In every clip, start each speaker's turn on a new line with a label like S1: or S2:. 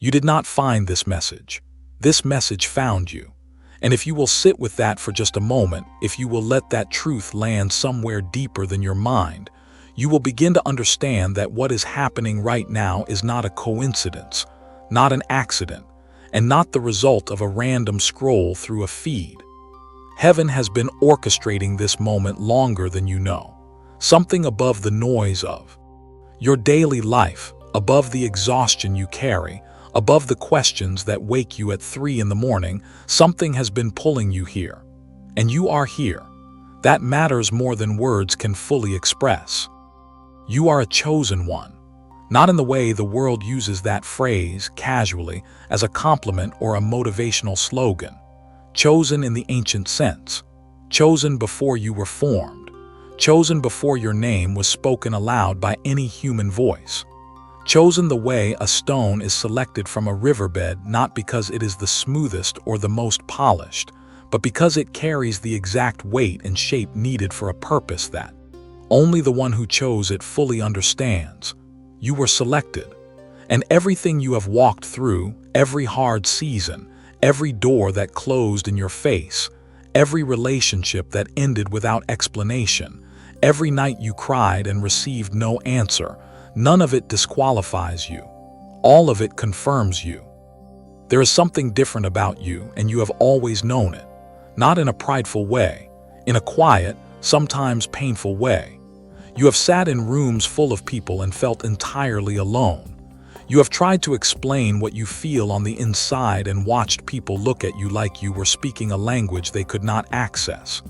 S1: You did not find this message. This message found you. And if you will sit with that for just a moment, if you will let that truth land somewhere deeper than your mind, you will begin to understand that what is happening right now is not a coincidence, not an accident, and not the result of a random scroll through a feed. Heaven has been orchestrating this moment longer than you know, something above the noise of your daily life, above the exhaustion you carry, above the questions that wake you at 3 in the morning. Something has been pulling you here. And you are here. That matters more than words can fully express. You are a chosen one, not in the way the world uses that phrase casually as a compliment or a motivational slogan. Chosen in the ancient sense. Chosen before you were formed. Chosen before your name was spoken aloud by any human voice. Chosen the way a stone is selected from a riverbed, not because it is the smoothest or the most polished, but because it carries the exact weight and shape needed for a purpose that only the one who chose it fully understands. You were selected, and everything you have walked through, every hard season, every door that closed in your face, every relationship that ended without explanation, every night you cried and received no answer, none of it disqualifies you. All of it confirms you. There is something different about you, and you have always known it. Not in a prideful way, in a quiet, sometimes painful way. You have sat in rooms full of people and felt entirely alone. You have tried to explain what you feel on the inside and watched people look at you like you were speaking a language they could not access.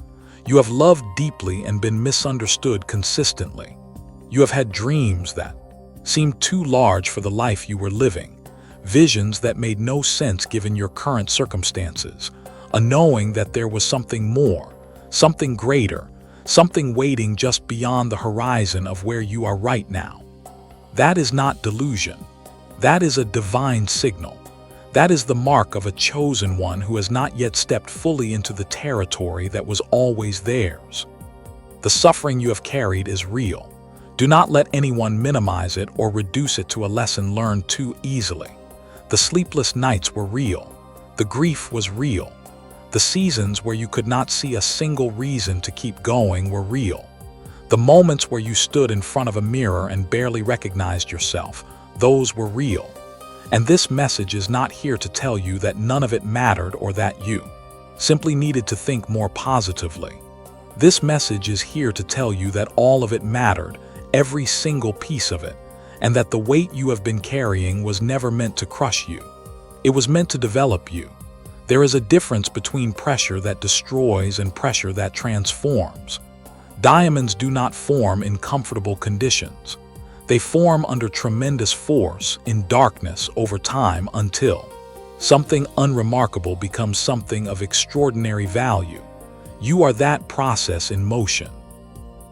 S1: You have loved deeply and been misunderstood consistently. You have had dreams that seemed too large for the life you were living, visions that made no sense given your current circumstances, a knowing that there was something more, something greater, something waiting just beyond the horizon of where you are right now. That is not delusion. That is a divine signal. That is the mark of a chosen one who has not yet stepped fully into the territory that was always theirs. The suffering you have carried is real. Do not let anyone minimize it or reduce it to a lesson learned too easily. The sleepless nights were real. The grief was real. The seasons where you could not see a single reason to keep going were real. The moments where you stood in front of a mirror and barely recognized yourself, those were real. And this message is not here to tell you that none of it mattered or that you simply needed to think more positively. This message is here to tell you that all of it mattered, every single piece of it, and that the weight you have been carrying was never meant to crush you. It was meant to develop you. There is a difference between pressure that destroys and pressure that transforms. Diamonds do not form in comfortable conditions. They form under tremendous force, in darkness, over time, until something unremarkable becomes something of extraordinary value. You are that process in motion.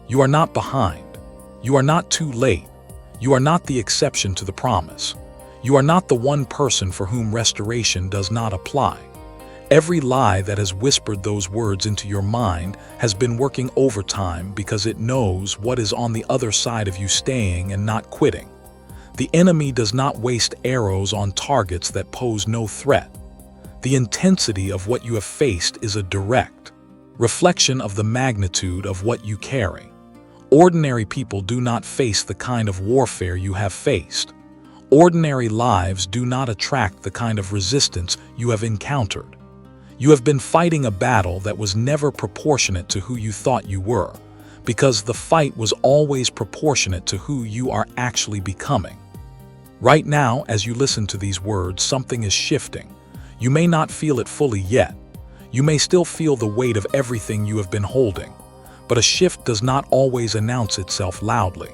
S1: You are not behind. You are not too late. You are not the exception to the promise. You are not the one person for whom restoration does not apply. Every lie that has whispered those words into your mind has been working overtime because it knows what is on the other side of you staying and not quitting. The enemy does not waste arrows on targets that pose no threat. The intensity of what you have faced is a direct reflection of the magnitude of what you carry. Ordinary people do not face the kind of warfare you have faced. Ordinary lives do not attract the kind of resistance you have encountered. You have been fighting a battle that was never proportionate to who you thought you were, because the fight was always proportionate to who you are actually becoming. Right now, as you listen to these words, something is shifting. You may not feel it fully yet. You may still feel the weight of everything you have been holding, but a shift does not always announce itself loudly.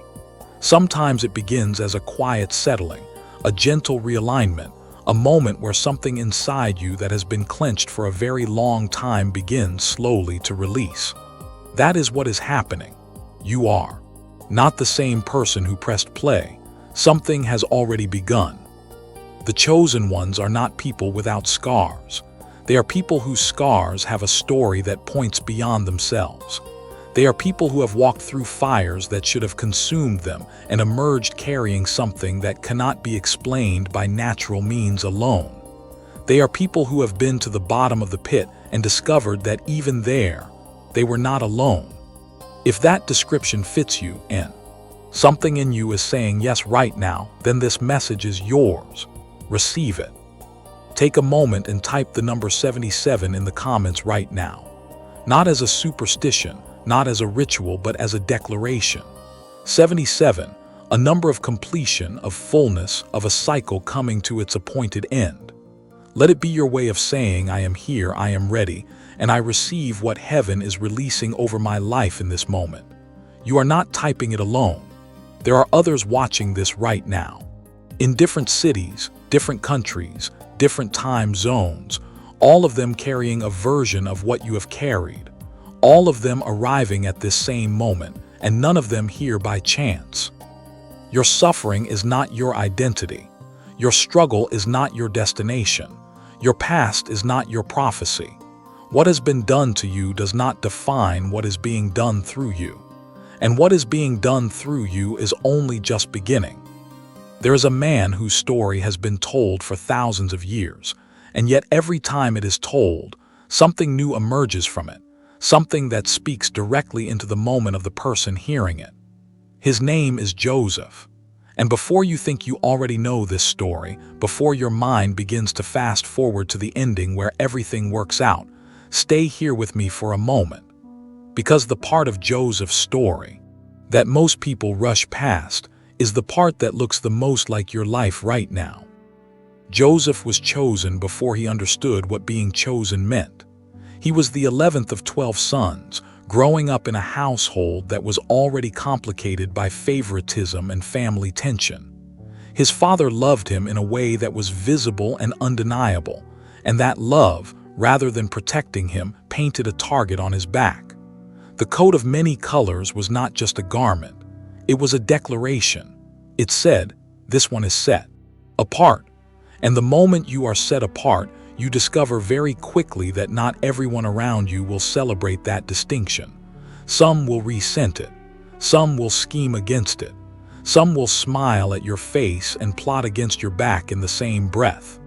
S1: Sometimes it begins as a quiet settling, a gentle realignment, a moment where something inside you that has been clenched for a very long time begins slowly to release. That is what is happening. You are not the same person who pressed play. Something has already begun. The chosen ones are not people without scars. They are people whose scars have a story that points beyond themselves. They are people who have walked through fires that should have consumed them and emerged carrying something that cannot be explained by natural means alone. They are people who have been to the bottom of the pit and discovered that even there, they were not alone. If that description fits you and something in you is saying yes right now, then this message is yours. Receive it. Take a moment and type the number 77 in the comments right now. Not as a superstition, not as a ritual, but as a declaration. 77, a number of completion, of fullness, of a cycle coming to its appointed end. Let it be your way of saying, I am here, I am ready, and I receive what heaven is releasing over my life in this moment. You are not typing it alone. There are others watching this right now. In different cities, different countries, different time zones, all of them carrying a version of what you have carried. All of them arriving at this same moment, and none of them here by chance. Your suffering is not your identity. Your struggle is not your destination. Your past is not your prophecy. What has been done to you does not define what is being done through you. And what is being done through you is only just beginning. There is a man whose story has been told for thousands of years, and yet every time it is told, something new emerges from it, something that speaks directly into the moment of the person hearing it. His name is Joseph. And before you think you already know this story, before your mind begins to fast forward to the ending where everything works out, stay here with me for a moment. Because the part of Joseph's story that most people rush past is the part that looks the most like your life right now. Joseph was chosen before he understood what being chosen meant. He was the 11th of 12 sons, growing up in a household that was already complicated by favoritism and family tension. His father loved him in a way that was visible and undeniable, and that love, rather than protecting him, painted a target on his back. The coat of many colors was not just a garment. It was a declaration. It said, this one is set apart. And the moment you are set apart, you discover very quickly that not everyone around you will celebrate that distinction. Some will resent it. Some will scheme against it. Some will smile at your face and plot against your back in the same breath.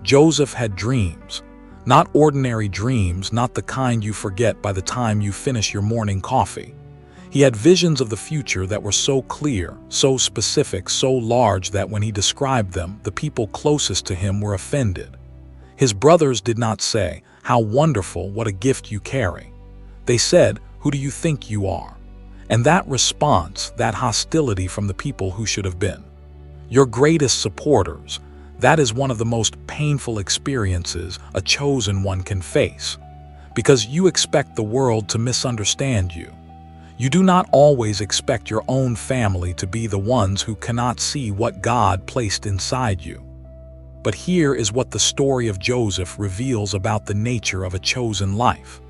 S1: Joseph had dreams. Not ordinary dreams, not the kind you forget by the time you finish your morning coffee. He had visions of the future that were so clear, so specific, so large that when he described them, the people closest to him were offended. His brothers did not say, "How wonderful, what a gift you carry." They said, "Who do you think you are?" And that response, that hostility from the people who should have been your greatest supporters, that is one of the most painful experiences a chosen one can face. Because you expect the world to misunderstand you. You do not always expect your own family to be the ones who cannot see what God placed inside you. But here is what the story of Joseph reveals about the nature of a chosen life.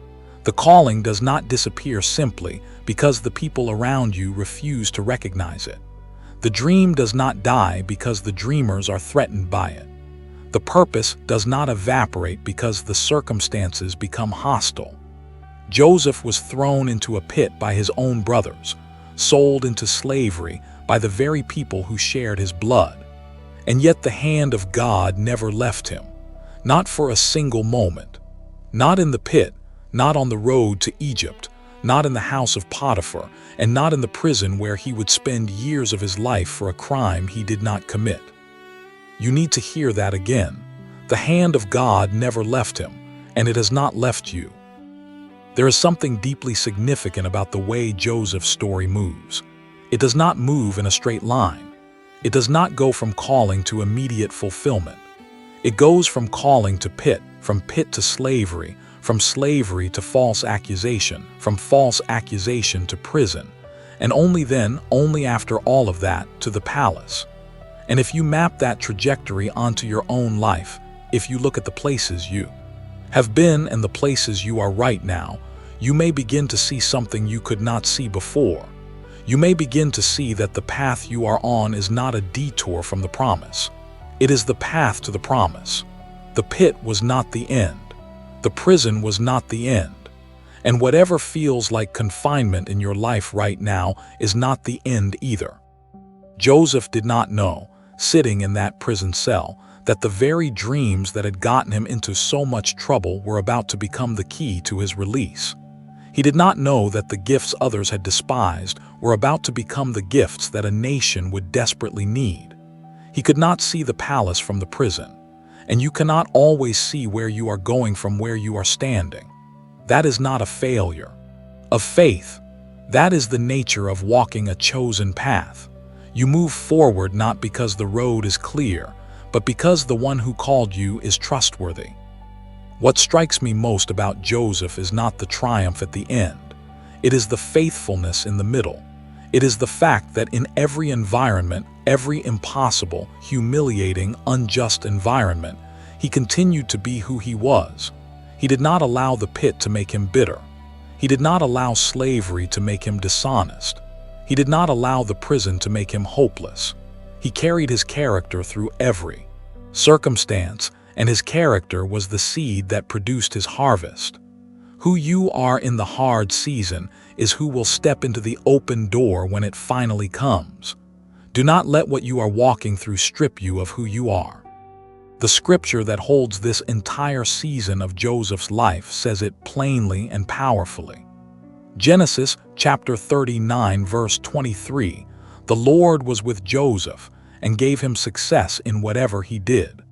S1: The calling does not disappear simply because the people around you refuse to recognize it. The dream does not die because the dreamers are threatened by it. The purpose does not evaporate because the circumstances become hostile. Joseph was thrown into a pit by his own brothers, sold into slavery by the very people who shared his blood. And yet the hand of God never left him, not for a single moment. Not in the pit, not on the road to Egypt, not in the house of Potiphar, and not in the prison where he would spend years of his life for a crime he did not commit. You need to hear that again. The hand of God never left him, and it has not left you. There is something deeply significant about the way Joseph's story moves. It does not move in a straight line. It does not go from calling to immediate fulfillment. It goes from calling to pit, from pit to slavery, from slavery to false accusation, from false accusation to prison, and only then, only after all of that, to the palace. And if you map that trajectory onto your own life, if you look at the places you have been and the places you are right now, you may begin to see something you could not see before. You may begin to see that the path you are on is not a detour from the promise. It is the path to the promise. The pit was not the end. The prison was not the end. And whatever feels like confinement in your life right now is not the end either. Joseph did not know, sitting in that prison cell, that the very dreams that had gotten him into so much trouble were about to become the key to his release. He did not know that the gifts others had despised were about to become the gifts that a nation would desperately need. He could not see the palace from the prison, and you cannot always see where you are going from where you are standing. That is not a failure of faith. That is the nature of walking a chosen path. You move forward not because the road is clear, but because the one who called you is trustworthy. What strikes me most about Joseph is not the triumph at the end. It is the faithfulness in the middle. It is the fact that in every environment, every impossible, humiliating, unjust environment, he continued to be who he was. He did not allow the pit to make him bitter. He did not allow slavery to make him dishonest. He did not allow the prison to make him hopeless. He carried his character through every circumstance, and his character was the seed that produced his harvest. Who you are in the hard season is who will step into the open door when it finally comes. Do not let what you are walking through strip you of who you are. The scripture that holds this entire season of Joseph's life says it plainly and powerfully. Genesis chapter 39 verse 23, "The Lord was with Joseph and gave him success in whatever he did."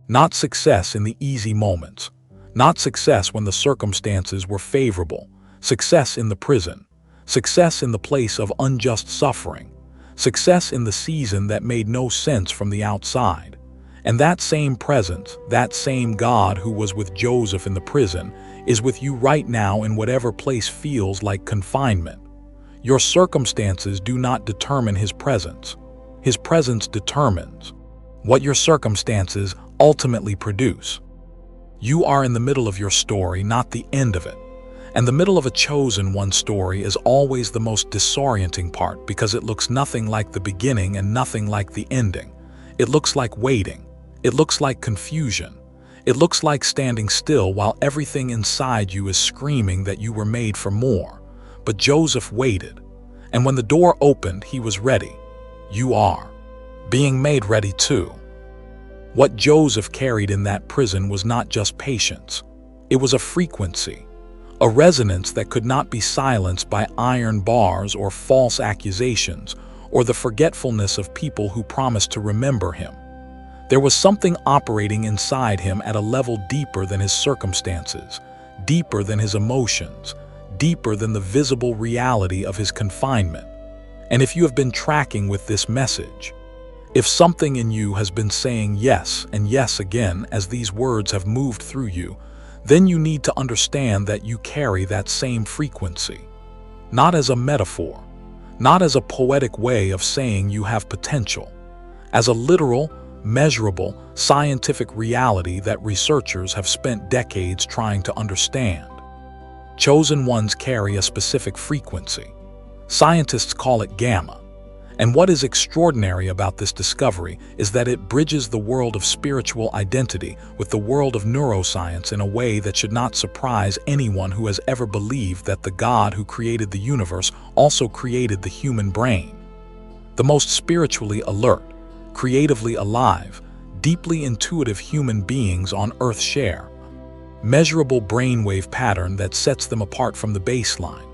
S1: Not success in the easy moments, not success when the circumstances were favorable, success in the prison, success in the place of unjust suffering, success in the season that made no sense from the outside. And that same presence, that same God who was with Joseph in the prison, is with you right now in whatever place feels like confinement. Your circumstances do not determine his presence. His presence determines what your circumstances ultimately produce. You are in the middle of your story, not the end of it. And the middle of a chosen one story is always the most disorienting part because it looks nothing like the beginning and nothing like the ending. It looks like waiting. It looks like confusion. It looks like standing still while everything inside you is screaming that you were made for more. But Joseph waited. And when the door opened, he was ready. You are being made ready too. What Joseph carried in that prison was not just patience. It was a frequency, a resonance that could not be silenced by iron bars or false accusations or the forgetfulness of people who promised to remember him. There was something operating inside him at a level deeper than his circumstances, deeper than his emotions, deeper than the visible reality of his confinement. And if you have been tracking with this message, if something in you has been saying yes and yes again as these words have moved through you, then you need to understand that you carry that same frequency. Not as a metaphor, not as a poetic way of saying you have potential, as a literal, measurable, scientific reality that researchers have spent decades trying to understand. Chosen ones carry a specific frequency. Scientists call it gamma. And what is extraordinary about this discovery is that it bridges the world of spiritual identity with the world of neuroscience in a way that should not surprise anyone who has ever believed that the God who created the universe also created the human brain. The most spiritually alert, creatively alive, deeply intuitive human beings on Earth share measurable brainwave pattern that sets them apart from the baseline.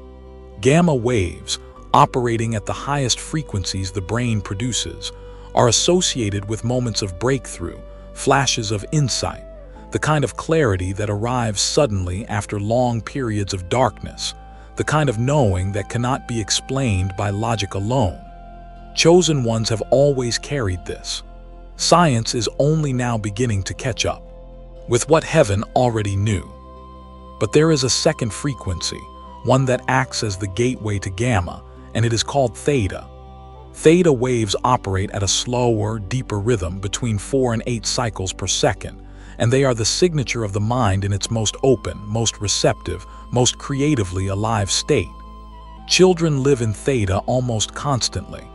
S1: Gamma waves, operating at the highest frequencies the brain produces, are associated with moments of breakthrough, flashes of insight, the kind of clarity that arrives suddenly after long periods of darkness, the kind of knowing that cannot be explained by logic alone. Chosen ones have always carried this. Science is only now beginning to catch up with what heaven already knew. But there is a second frequency, one that acts as the gateway to gamma, and it is called theta. Theta waves operate at a slower, deeper rhythm between 4 and 8 cycles per second, and they are the signature of the mind in its most open, most receptive, most creatively alive state. Children live in theta almost constantly.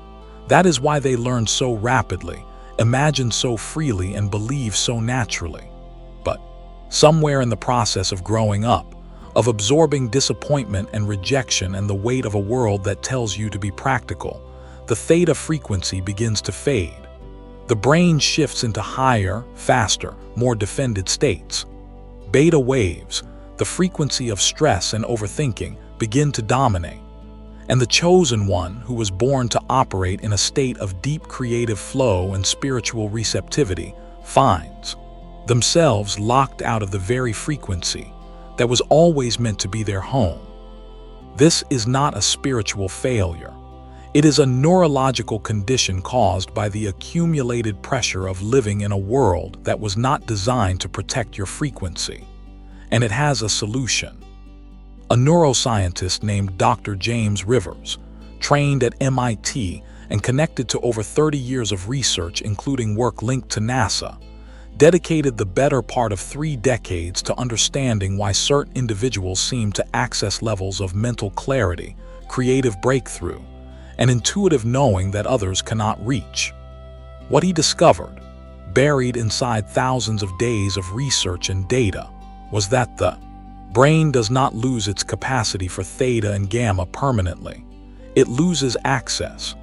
S1: That is why they learn so rapidly, imagine so freely, and believe so naturally. But somewhere in the process of growing up, of absorbing disappointment and rejection and the weight of a world that tells you to be practical, the theta frequency begins to fade. The brain shifts into higher, faster, more defended states. Beta waves, the frequency of stress and overthinking, begin to dominate. And the chosen one, who was born to operate in a state of deep creative flow and spiritual receptivity, finds themselves locked out of the very frequency that was always meant to be their home. This is not a spiritual failure. It is a neurological condition caused by the accumulated pressure of living in a world that was not designed to protect your frequency. And it has a solution. A neuroscientist named Dr. James Rivers, trained at MIT and connected to over 30 years of research, including work linked to NASA, dedicated the better part of 3 decades to understanding why certain individuals seem to access levels of mental clarity, creative breakthrough, and intuitive knowing that others cannot reach. What he discovered, buried inside thousands of days of research and data, was that the brain does not lose its capacity for theta and gamma permanently. It loses access,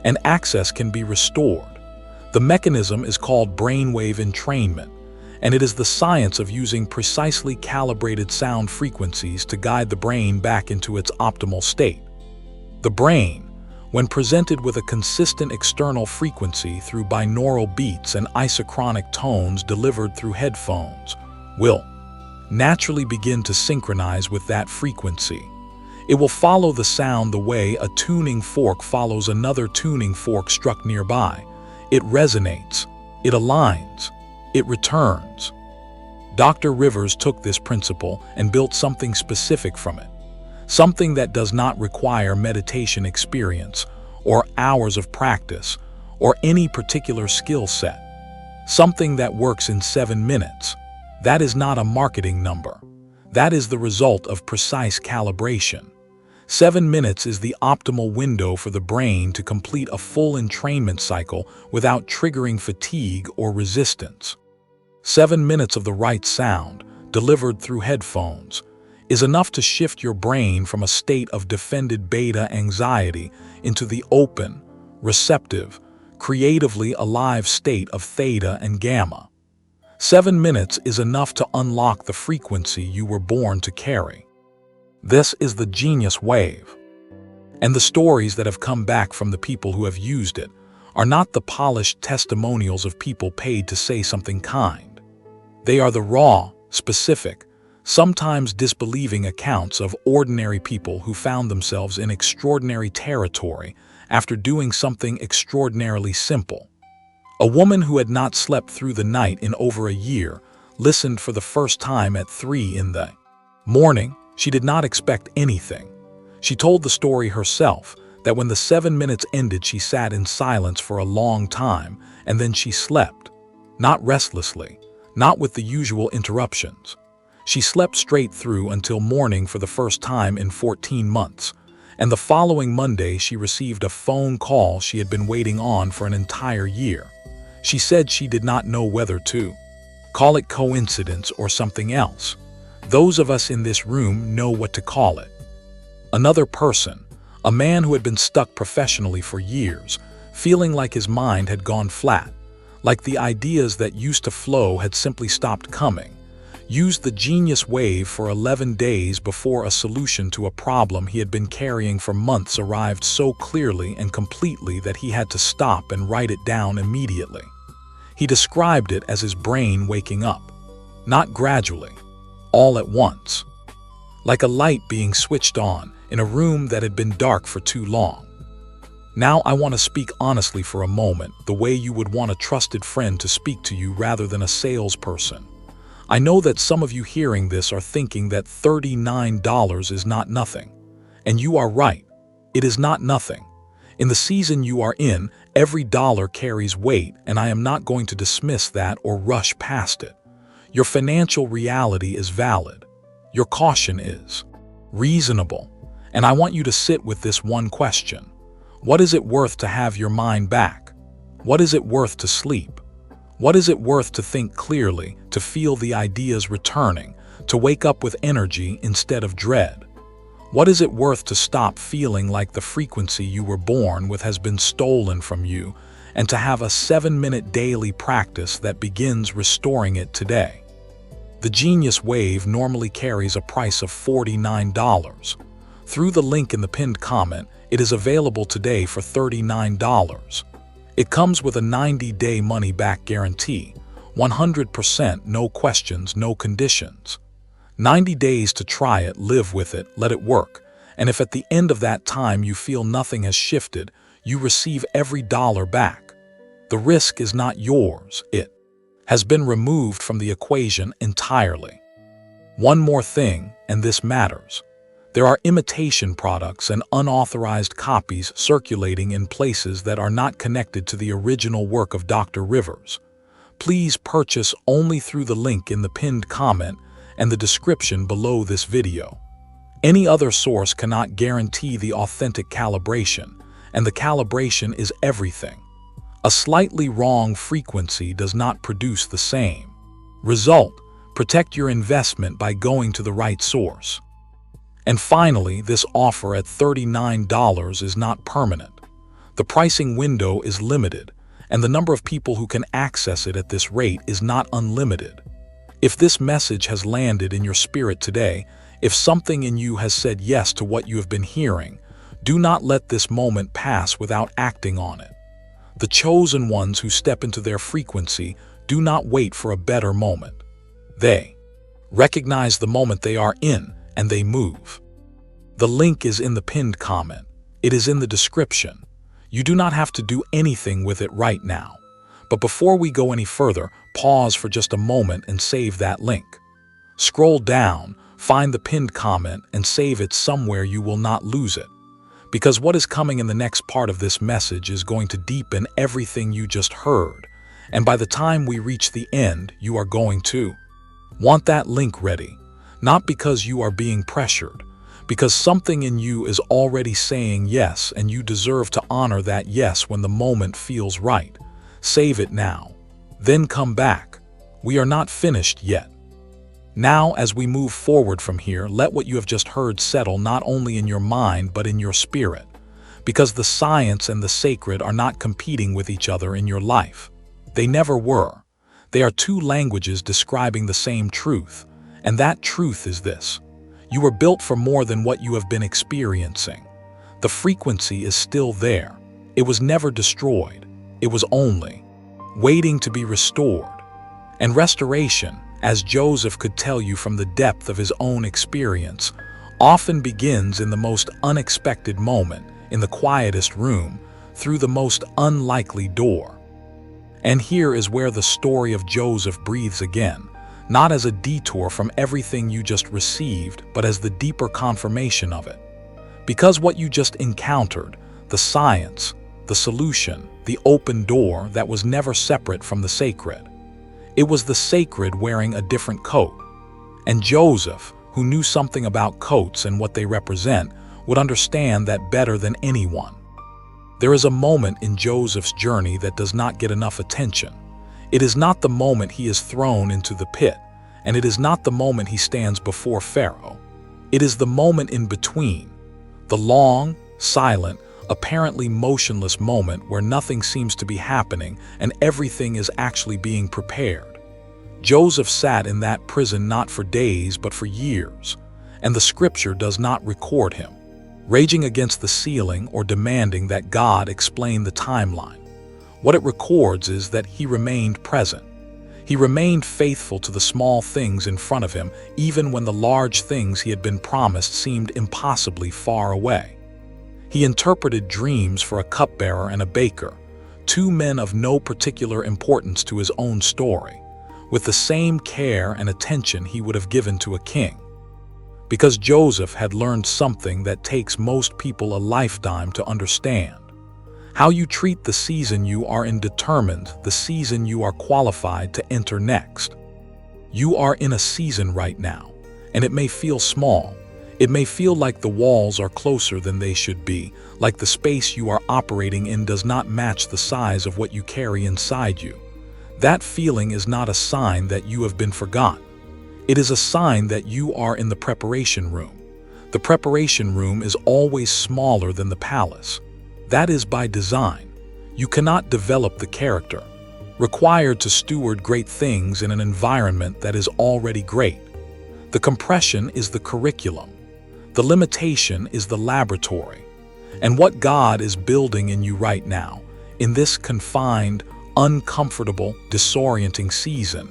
S1: and access can be restored. The mechanism is called brainwave entrainment, and it is the science of using precisely calibrated sound frequencies to guide the brain back into its optimal state. The brain, when presented with a consistent external frequency through binaural beats and isochronic tones delivered through headphones, will naturally begin to synchronize with that frequency. It will follow the sound the way a tuning fork follows another tuning fork struck nearby. It resonates, it aligns, it returns. Dr. Rivers took this principle and built something specific from it, something that does not require meditation experience or hours of practice or any particular skill set, something that works in 7 minutes. That is not a marketing number. That is the result of precise calibration. 7 minutes is the optimal window for the brain to complete a full entrainment cycle without triggering fatigue or resistance. 7 minutes of the right sound, delivered through headphones, is enough to shift your brain from a state of defended beta anxiety into the open, receptive, creatively alive state of theta and gamma. 7 minutes is enough to unlock the frequency you were born to carry. This is the genius wave. And the stories that have come back from the people who have used it are not the polished testimonials of people paid to say something kind. They are the raw, specific, sometimes disbelieving accounts of ordinary people who found themselves in extraordinary territory after doing something extraordinarily simple. A woman who had not slept through the night in over a year listened for the first time at 3 in the morning. She did not expect anything. She told the story herself that when the 7 minutes ended, she sat in silence for a long time, and then she slept. Not restlessly, not with the usual interruptions. She slept straight through until morning for the first time in 14 months, and the following Monday she received a phone call she had been waiting on for an entire year. She said she did not know whether to call it coincidence or something else. Those of us in this room know what to call it. Another person, a man who had been stuck professionally for years, feeling like his mind had gone flat, like the ideas that used to flow had simply stopped coming, used the genius wave for 11 days before a solution to a problem he had been carrying for months arrived so clearly and completely that he had to stop and write it down immediately. He described it as his brain waking up, not gradually, all at once, like a light being switched on in a room that had been dark for too long. Now I want to speak honestly for a moment, the way you would want a trusted friend to speak to you rather than a salesperson. I know that some of you hearing this are thinking that $39 is not nothing. And you are right. It is not nothing. In the season you are in, every dollar carries weight, and I am not going to dismiss that or rush past it. Your financial reality is valid. Your caution is reasonable. And I want you to sit with this one question. What is it worth to have your mind back? What is it worth to sleep? What is it worth to think clearly, to feel the ideas returning, to wake up with energy instead of dread? What is it worth to stop feeling like the frequency you were born with has been stolen from you, and to have a 7-minute daily practice that begins restoring it today? The Genius Wave normally carries a price of $49. Through the link in the pinned comment, it is available today for $39. It comes with a 90-day money-back guarantee, 100% no questions, no conditions. 90 days to try it, live with it, let it work, and if at the end of that time you feel nothing has shifted, you receive every dollar back. The risk is not yours, it has been removed from the equation entirely. One more thing, and this matters. There are imitation products and unauthorized copies circulating in places that are not connected to the original work of Dr. Rivers. Please purchase only through the link in the pinned comment and the description below this video. Any other source cannot guarantee the authentic calibration, and the calibration is everything. A slightly wrong frequency does not produce the same result. Protect your investment by going to the right source. And finally, this offer at $39 is not permanent. The pricing window is limited, and the number of people who can access it at this rate is not unlimited. If this message has landed in your spirit today, if something in you has said yes to what you have been hearing, do not let this moment pass without acting on it. The chosen ones who step into their frequency do not wait for a better moment. They recognize the moment they are in, and they move. The link is in the pinned comment. It is in the description. You do not have to do anything with it right now. But before we go any further, pause for just a moment and save that link. Scroll down, find the pinned comment, and save it somewhere you will not lose it. Because what is coming in the next part of this message is going to deepen everything you just heard. And by the time we reach the end, you are going to want that link ready. Not because you are being pressured, because something in you is already saying yes, and you deserve to honor that yes when the moment feels right. Save it now. Then come back. We are not finished yet. Now, as we move forward from here, let what you have just heard settle not only in your mind but in your spirit. Because the science and the sacred are not competing with each other in your life. They never were. They are two languages describing the same truth, and that truth is this. You were built for more than what you have been experiencing. The frequency is still there. It was never destroyed. It was only waiting to be restored. And restoration, as Joseph could tell you from the depth of his own experience, often begins in the most unexpected moment, in the quietest room, through the most unlikely door. And here is where the story of Joseph breathes again, not as a detour from everything you just received, but as the deeper confirmation of it. Because what you just encountered, the science, the solution, the open door that was never separate from the sacred. It was the sacred wearing a different coat. And Joseph, who knew something about coats and what they represent, would understand that better than anyone. There is a moment in Joseph's journey that does not get enough attention. It is not the moment he is thrown into the pit, and it is not the moment he stands before Pharaoh. It is the moment in between, the long, silent, apparently motionless moment where nothing seems to be happening and everything is actually being prepared. Joseph sat in that prison not for days but for years, and the scripture does not record him raging against the ceiling or demanding that God explain the timeline. What it records is that he remained present. He remained faithful to the small things in front of him, even when the large things he had been promised seemed impossibly far away. He interpreted dreams for a cupbearer and a baker, two men of no particular importance to his own story, with the same care and attention he would have given to a king. Because Joseph had learned something that takes most people a lifetime to understand. How you treat the season you are in determines the season you are qualified to enter next. You are in a season right now, and it may feel small. It may feel like the walls are closer than they should be, like the space you are operating in does not match the size of what you carry inside you. That feeling is not a sign that you have been forgotten. It is a sign that you are in the preparation room. The preparation room is always smaller than the palace. That is by design. You cannot develop the character required to steward great things in an environment that is already great. The compression is the curriculum. The limitation is the laboratory. And what God is building in you right now, in this confined, uncomfortable, disorienting season,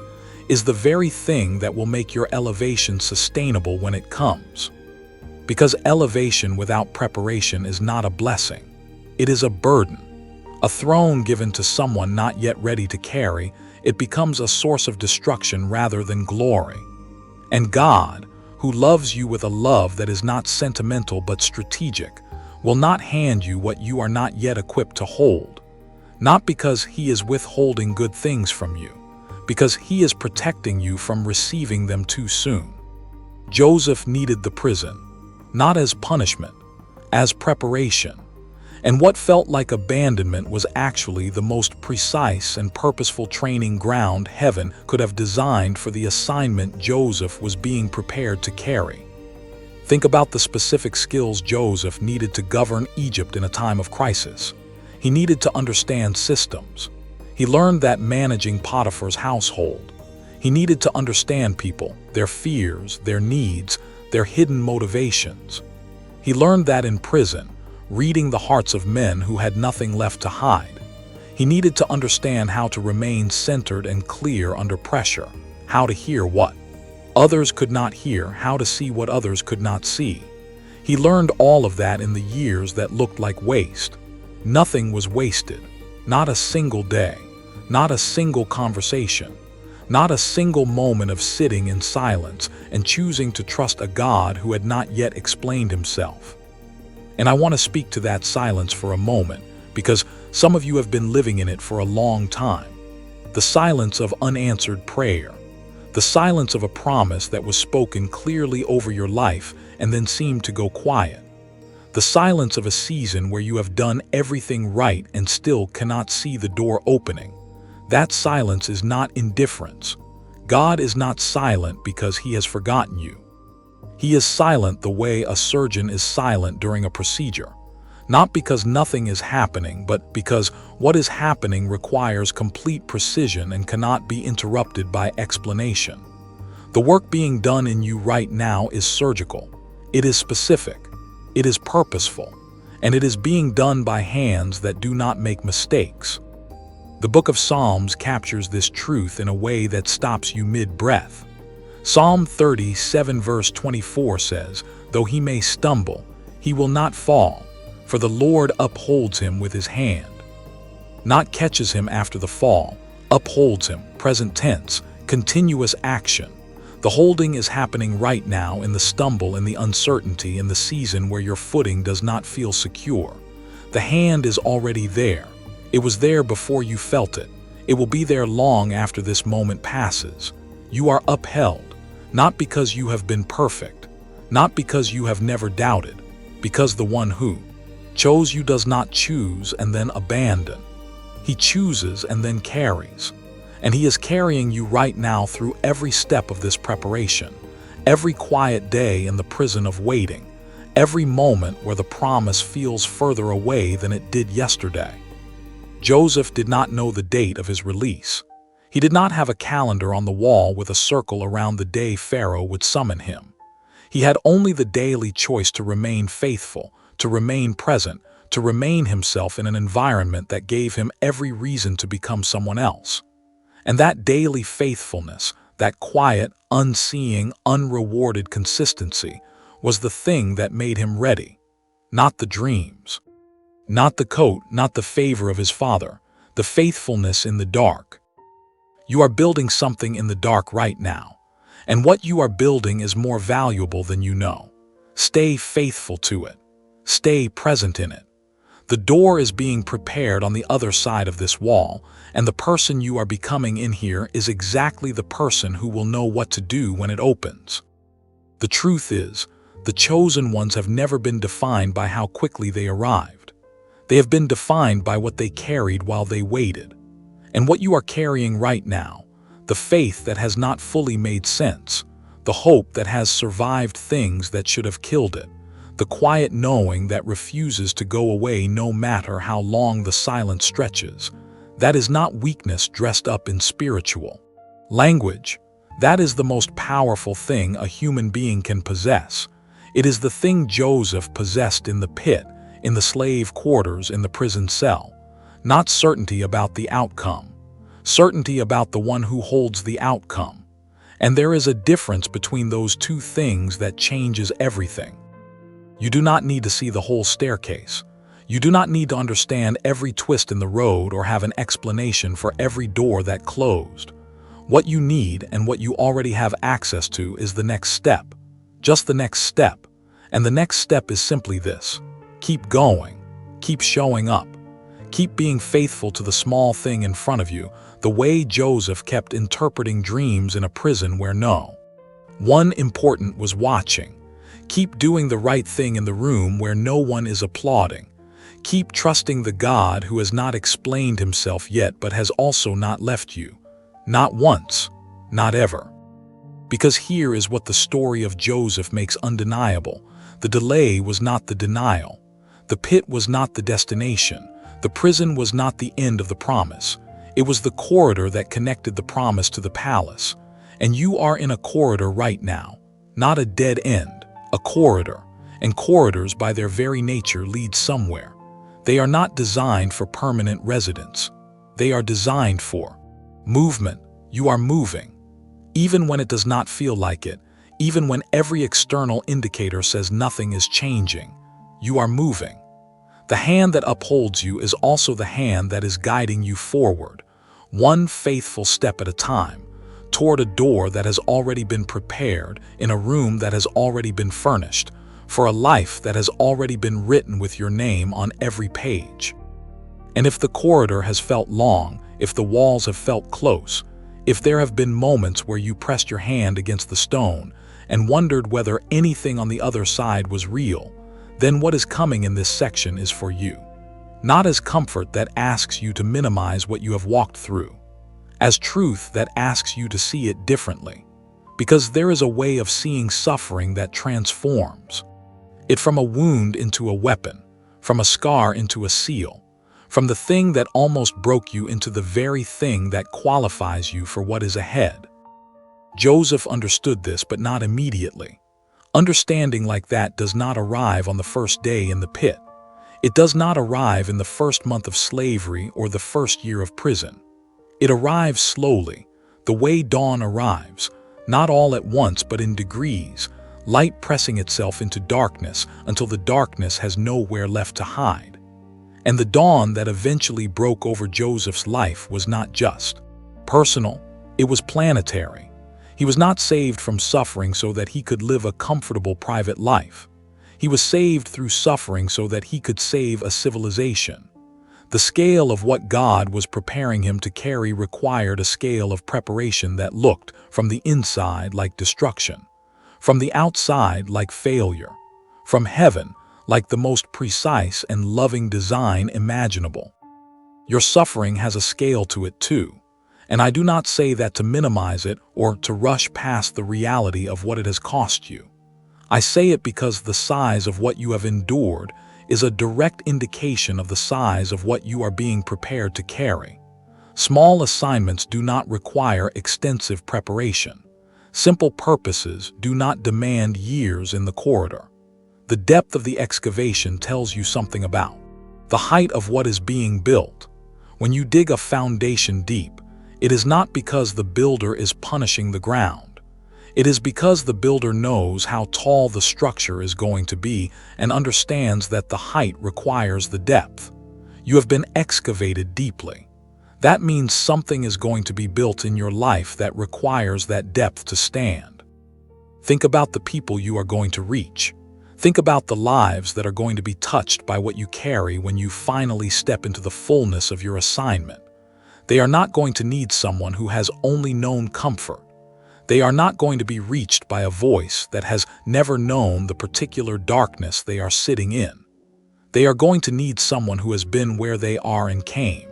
S1: is the very thing that will make your elevation sustainable when it comes. Because elevation without preparation is not a blessing. It is a burden. A throne given to someone not yet ready to carry, it becomes a source of destruction rather than glory. And God, who loves you with a love that is not sentimental but strategic, will not hand you what you are not yet equipped to hold. Not because He is withholding good things from you, because He is protecting you from receiving them too soon. Joseph needed the prison, not as punishment, as preparation. And what felt like abandonment was actually the most precise and purposeful training ground heaven could have designed for the assignment Joseph was being prepared to carry. Think about the specific skills Joseph needed to govern Egypt in a time of crisis. He needed to understand systems. He learned that managing Potiphar's household. He needed to understand people, their fears, their needs, their hidden motivations. He learned that in prison, reading the hearts of men who had nothing left to hide. He needed to understand how to remain centered and clear under pressure, how to hear what others could not hear, how to see what others could not see. He learned all of that in the years that looked like waste. Nothing was wasted, not a single day, not a single conversation, not a single moment of sitting in silence and choosing to trust a God who had not yet explained Himself. And I want to speak to that silence for a moment, because some of you have been living in it for a long time. The silence of unanswered prayer. The silence of a promise that was spoken clearly over your life and then seemed to go quiet. The silence of a season where you have done everything right and still cannot see the door opening. That silence is not indifference. God is not silent because He has forgotten you. He is silent the way a surgeon is silent during a procedure, not because nothing is happening, but because what is happening requires complete precision and cannot be interrupted by explanation. The work being done in you right now is surgical. It is specific. It is purposeful. And it is being done by hands that do not make mistakes. The book of Psalms captures this truth in a way that stops you mid-breath. Psalm 37 verse 24 says, "Though he may stumble, he will not fall, for the Lord upholds him with His hand." Not catches him after the fall, upholds him, present tense, continuous action. The holding is happening right now in the stumble and the uncertainty in the season where your footing does not feel secure. The hand is already there. It was there before you felt it. It will be there long after this moment passes. You are upheld, not because you have been perfect, not because you have never doubted, because the one who chose you does not choose and then abandon. He chooses and then carries. And He is carrying you right now through every step of this preparation, every quiet day in the prison of waiting, every moment where the promise feels further away than it did yesterday. Joseph did not know the date of his release. He did not have a calendar on the wall with a circle around the day Pharaoh would summon him. He had only the daily choice to remain faithful, to remain present, to remain himself in an environment that gave him every reason to become someone else. And that daily faithfulness, that quiet, unseeing, unrewarded consistency, was the thing that made him ready, not the dreams. Not the coat, not the favor of his father, the faithfulness in the dark. You are building something in the dark right now, and what you are building is more valuable than you know. Stay faithful to it. Stay present in it. The door is being prepared on the other side of this wall, and the person you are becoming in here is exactly the person who will know what to do when it opens. The truth is, the chosen ones have never been defined by how quickly they arrived. They have been defined by what they carried while they waited. And what you are carrying right now, the faith that has not fully made sense, the hope that has survived things that should have killed it, the quiet knowing that refuses to go away no matter how long the silence stretches. That is not weakness dressed up in spiritual language. That is the most powerful thing a human being can possess. It is the thing Joseph possessed in the pit, in the slave quarters, in the prison cell. Not certainty about the outcome. Certainty about the one who holds the outcome. And there is a difference between those two things that changes everything. You do not need to see the whole staircase. You do not need to understand every twist in the road or have an explanation for every door that closed. What you need and what you already have access to is the next step. Just the next step. And the next step is simply this. Keep going. Keep showing up. Keep being faithful to the small thing in front of you, the way Joseph kept interpreting dreams in a prison where no one important was watching. Keep doing the right thing in the room where no one is applauding. Keep trusting the God who has not explained himself yet but has also not left you. Not once, not ever. Because here is what the story of Joseph makes undeniable. The delay was not the denial. The pit was not the destination. The prison was not the end of the promise. It was the corridor that connected the promise to the palace. And you are in a corridor right now, not a dead end, a corridor. And corridors by their very nature lead somewhere. They are not designed for permanent residence. They are designed for movement. You are moving. Even when it does not feel like it, even when every external indicator says nothing is changing, you are moving. The hand that upholds you is also the hand that is guiding you forward, one faithful step at a time, toward a door that has already been prepared, in a room that has already been furnished, for a life that has already been written with your name on every page. And if the corridor has felt long, if the walls have felt close, if there have been moments where you pressed your hand against the stone and wondered whether anything on the other side was real, then what is coming in this section is for you. Not as comfort that asks you to minimize what you have walked through, as truth that asks you to see it differently, because there is a way of seeing suffering that transforms it from a wound into a weapon, from a scar into a seal, from the thing that almost broke you into the very thing that qualifies you for what is ahead. Joseph understood this, but not immediately. Understanding like that does not arrive on the first day in the pit. It does not arrive in the first month of slavery or the first year of prison. It arrives slowly, the way dawn arrives, not all at once but in degrees, light pressing itself into darkness until the darkness has nowhere left to hide. And the dawn that eventually broke over Joseph's life was not just personal, it was planetary. He was not saved from suffering so that he could live a comfortable private life. He was saved through suffering so that he could save a civilization. The scale of what God was preparing him to carry required a scale of preparation that looked, from the inside, like destruction, from the outside, like failure, from heaven, like the most precise and loving design imaginable. Your suffering has a scale to it too, and I do not say that to minimize it or to rush past the reality of what it has cost you. I say it because the size of what you have endured is a direct indication of the size of what you are being prepared to carry. Small assignments do not require extensive preparation. Simple purposes do not demand years in the corridor. The depth of the excavation tells you something about the height of what is being built. When you dig a foundation deep, it is not because the builder is punishing the ground. It is because the builder knows how tall the structure is going to be and understands that the height requires the depth. You have been excavated deeply. That means something is going to be built in your life that requires that depth to stand. Think about the people you are going to reach. Think about the lives that are going to be touched by what you carry when you finally step into the fullness of your assignment. They are not going to need someone who has only known comfort. They are not going to be reached by a voice that has never known the particular darkness they are sitting in. They are going to need someone who has been where they are and came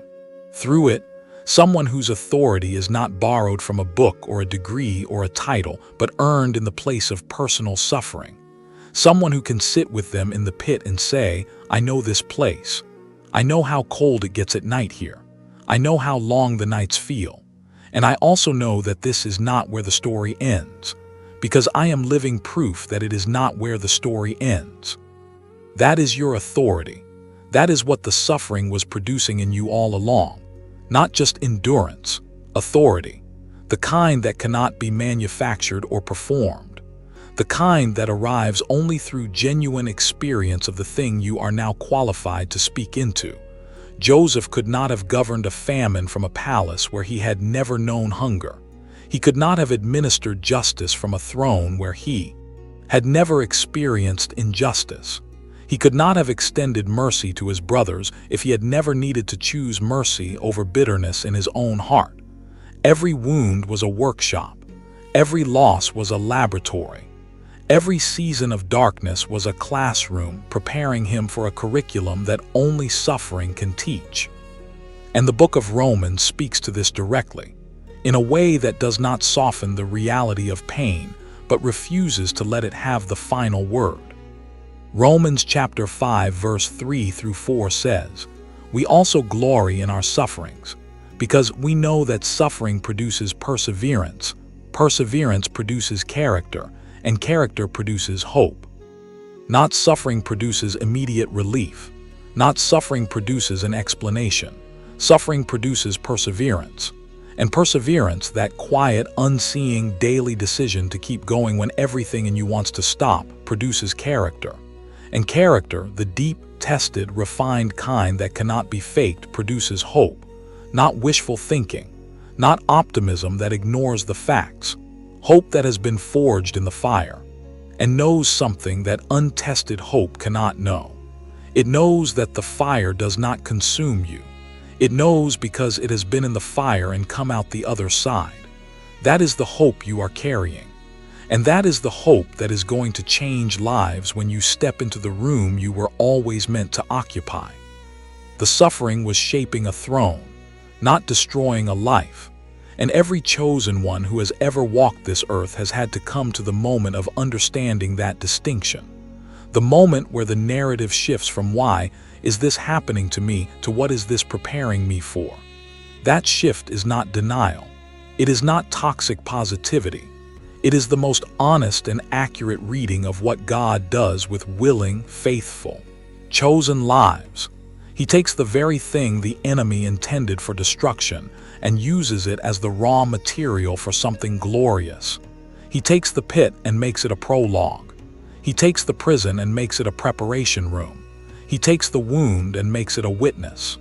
S1: through it, Someone whose authority is not borrowed from a book or a degree or a title, but earned in the place of personal suffering. Someone who can sit with them in the pit and say, I know this place. I know how cold it gets at night here. I know how long the nights feel. And I also know that this is not where the story ends, because I am living proof that it is not where the story ends. That is your authority. That is what the suffering was producing in you all along. Not just endurance, authority, the kind that cannot be manufactured or performed, the kind that arrives only through genuine experience of the thing you are now qualified to speak into. Joseph could not have governed a famine from a palace where he had never known hunger. He could not have administered justice from a throne where he had never experienced injustice. He could not have extended mercy to his brothers if he had never needed to choose mercy over bitterness in his own heart. Every wound was a workshop. Every loss was a laboratory. Every season of darkness was a classroom preparing him for a curriculum that only suffering can teach. And the book of Romans speaks to this directly, in a way that does not soften the reality of pain, but refuses to let it have the final word. Romans chapter 5 verse 3 through 4 says, We also glory in our sufferings, because we know that suffering produces perseverance, perseverance produces character, and character produces hope. Not suffering produces immediate relief. Not suffering produces an explanation. Suffering produces perseverance. And perseverance, that quiet, unseeing, daily decision to keep going when everything in you wants to stop, produces character. And character, the deep, tested, refined kind that cannot be faked, produces hope. Not wishful thinking. Not optimism that ignores the facts. Hope that has been forged in the fire, and knows something that untested hope cannot know. It knows that the fire does not consume you. It knows because it has been in the fire and come out the other side. That is the hope you are carrying. And that is the hope that is going to change lives when you step into the room you were always meant to occupy. The suffering was shaping a throne, not destroying a life. And every chosen one who has ever walked this earth has had to come to the moment of understanding that distinction. The moment where the narrative shifts from why is this happening to me to what is this preparing me for. That shift is not denial. It is not toxic positivity. It is the most honest and accurate reading of what God does with willing, faithful, chosen lives. He takes the very thing the enemy intended for destruction and uses it as the raw material for something glorious. He takes the pit and makes it a prologue. He takes the prison and makes it a preparation room. He takes the wound and makes it a witness.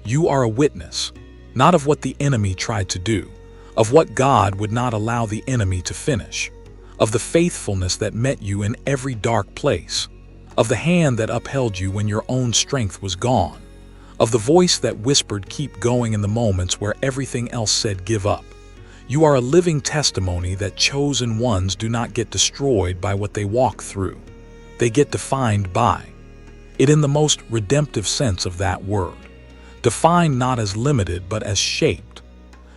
S1: You are a witness, not of what the enemy tried to do, of what God would not allow the enemy to finish, of the faithfulness that met you in every dark place, of the hand that upheld you when your own strength was gone, of the voice that whispered keep going in the moments where everything else said give up. You are a living testimony that chosen ones do not get destroyed by what they walk through. They get defined by it in the most redemptive sense of that word. Defined not as limited but as shaped.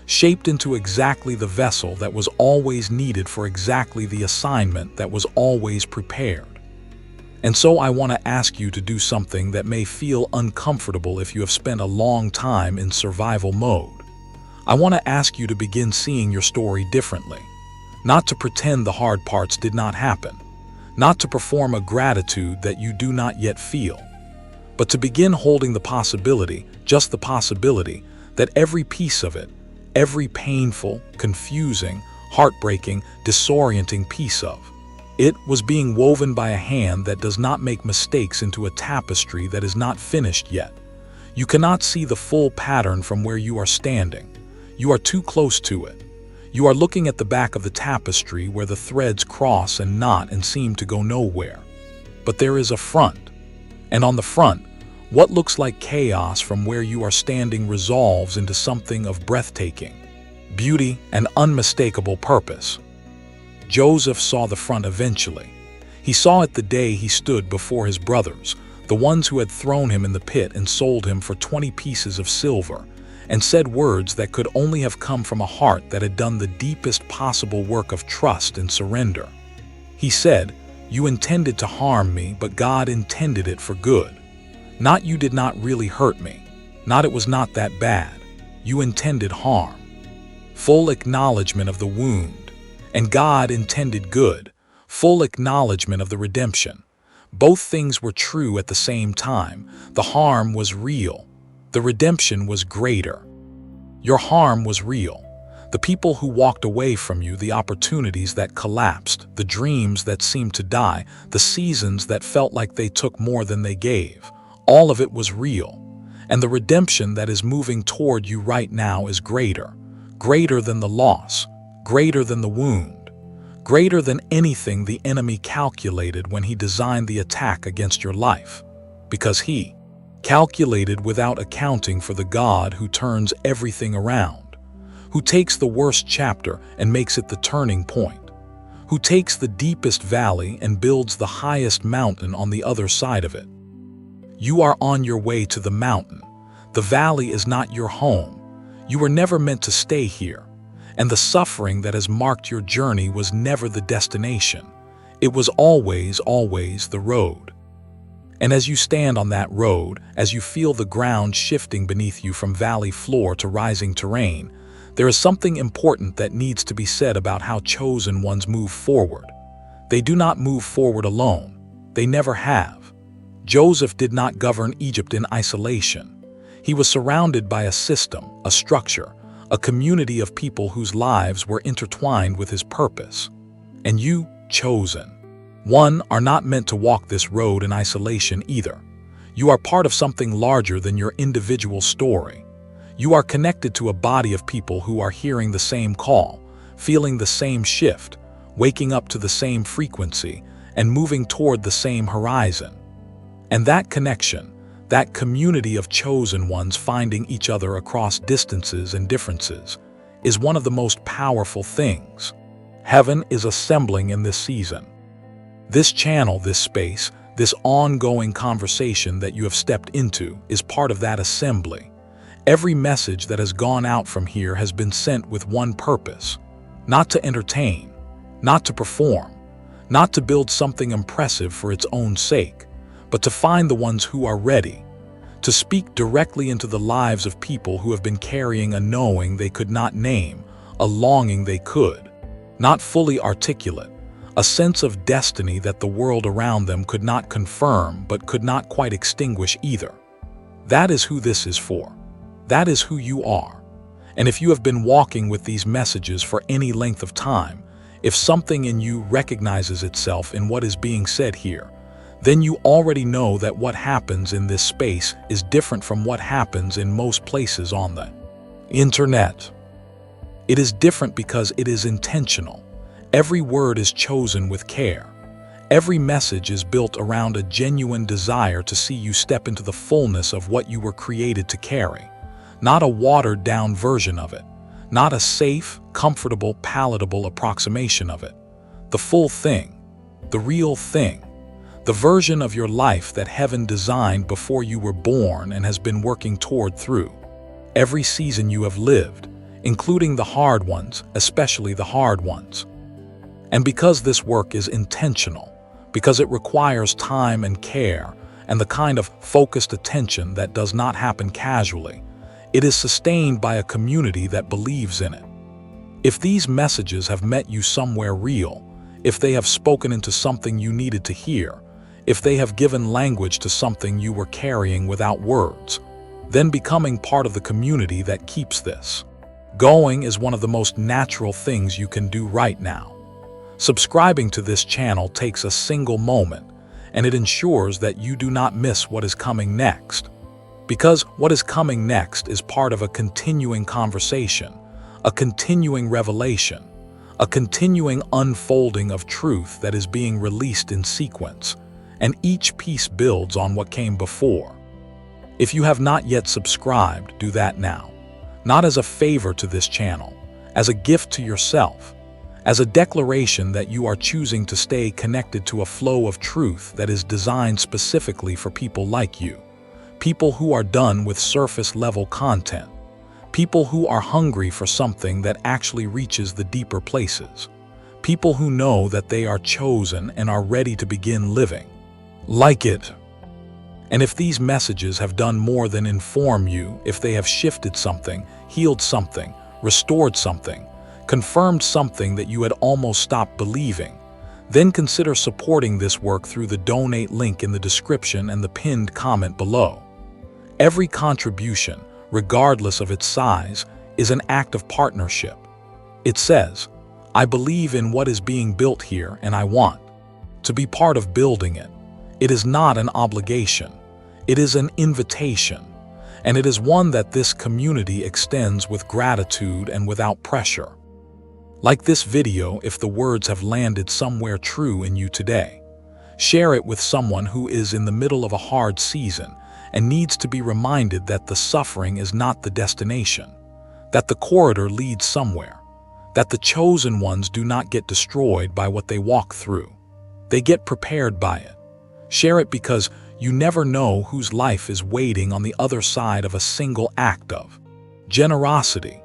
S1: Shaped into exactly the vessel that was always needed for exactly the assignment that was always prepared. And so I want to ask you to do something that may feel uncomfortable if you have spent a long time in survival mode. I want to ask you to begin seeing your story differently. Not to pretend the hard parts did not happen. Not to perform a gratitude that you do not yet feel. But to begin holding the possibility, just the possibility, that every piece of it, every painful, confusing, heartbreaking, disorienting piece of it was being woven by a hand that does not make mistakes into a tapestry that is not finished yet. You cannot see the full pattern from where you are standing. You are too close to it. You are looking at the back of the tapestry where the threads cross and knot and seem to go nowhere. But there is a front. And on the front, what looks like chaos from where you are standing resolves into something of breathtaking beauty and unmistakable purpose. Joseph saw the front eventually. He saw it the day he stood before his brothers, the ones who had thrown him in the pit and sold him for 20 pieces of silver, and said words that could only have come from a heart that had done the deepest possible work of trust and surrender. He said, "You intended to harm me, but God intended it for good. Not you did not really hurt me. Not it was not that bad. You intended harm." Full acknowledgement of the wound. And God intended good. Full acknowledgement of the redemption. Both things were true at the same time. The harm was real. The redemption was greater. Your harm was real. The people who walked away from you, the opportunities that collapsed, the dreams that seemed to die, the seasons that felt like they took more than they gave, all of it was real. And the redemption that is moving toward you right now is greater. Greater than the loss. Greater than the wound. Greater than anything the enemy calculated when he designed the attack against your life. Because he calculated without accounting for the God who turns everything around, who takes the worst chapter and makes it the turning point, who takes the deepest valley and builds the highest mountain on the other side of it. You are on your way to the mountain. The valley is not your home. You were never meant to stay here. And the suffering that has marked your journey was never the destination. It was always, always the road. And as you stand on that road, as you feel the ground shifting beneath you from valley floor to rising terrain, there is something important that needs to be said about how chosen ones move forward. They do not move forward alone. They never have. Joseph did not govern Egypt in isolation. He was surrounded by a system, a structure, a community of people whose lives were intertwined with his purpose. And you, chosen one, are not meant to walk this road in isolation either. You are part of something larger than your individual story. You are connected to a body of people who are hearing the same call, feeling the same shift, waking up to the same frequency, and moving toward the same horizon. And that connection, that community of chosen ones finding each other across distances and differences, is one of the most powerful things heaven is assembling in this season. This channel, this space, this ongoing conversation that you have stepped into is part of that assembly. Every message that has gone out from here has been sent with one purpose: not to entertain, not to perform, not to build something impressive for its own sake, but to find the ones who are ready, to speak directly into the lives of people who have been carrying a knowing they could not name, a longing they could, not fully articulate, a sense of destiny that the world around them could not confirm but could not quite extinguish either. That is who this is for. That is who you are. And if you have been walking with these messages for any length of time, if something in you recognizes itself in what is being said here, then you already know that what happens in this space is different from what happens in most places on the internet. It is different because it is intentional. Every word is chosen with care. Every message is built around a genuine desire to see you step into the fullness of what you were created to carry. Not a watered-down version of it. Not a safe, comfortable, palatable approximation of it. The full thing. The real thing. The version of your life that heaven designed before you were born and has been working toward through every season you have lived, including the hard ones, especially the hard ones. And because this work is intentional, because it requires time and care and the kind of focused attention that does not happen casually, it is sustained by a community that believes in it. If these messages have met you somewhere real, if they have spoken into something you needed to hear, if they have given language to something you were carrying without words, then becoming part of the community that keeps this going is one of the most natural things you can do right now. Subscribing to this channel takes a single moment, and it ensures that you do not miss what is coming next. Because what is coming next is part of a continuing conversation, a continuing revelation, a continuing unfolding of truth that is being released in sequence, and each piece builds on what came before. If you have not yet subscribed, do that now. Not as a favor to this channel, as a gift to yourself, as a declaration that you are choosing to stay connected to a flow of truth that is designed specifically for people like you, people who are done with surface-level content, People who are hungry for something that actually reaches the deeper places. People who know that they are chosen and are ready to begin living. Like it. And if these messages have done more than inform you, if they have shifted something, healed something, restored something, confirmed something that you had almost stopped believing, then consider supporting this work through the donate link in the description and the pinned comment below. Every contribution, regardless of its size, is an act of partnership. It says, I believe in what is being built here and I want to be part of building it. It is not an obligation. It is an invitation, and it is one that this community extends with gratitude and without pressure. Like this video, if the words have landed somewhere true in you today, share it with someone who is in the middle of a hard season and needs to be reminded that the suffering is not the destination, that the corridor leads somewhere, that the chosen ones do not get destroyed by what they walk through. They get prepared by it. Share it because you never know whose life is waiting on the other side of a single act of generosity.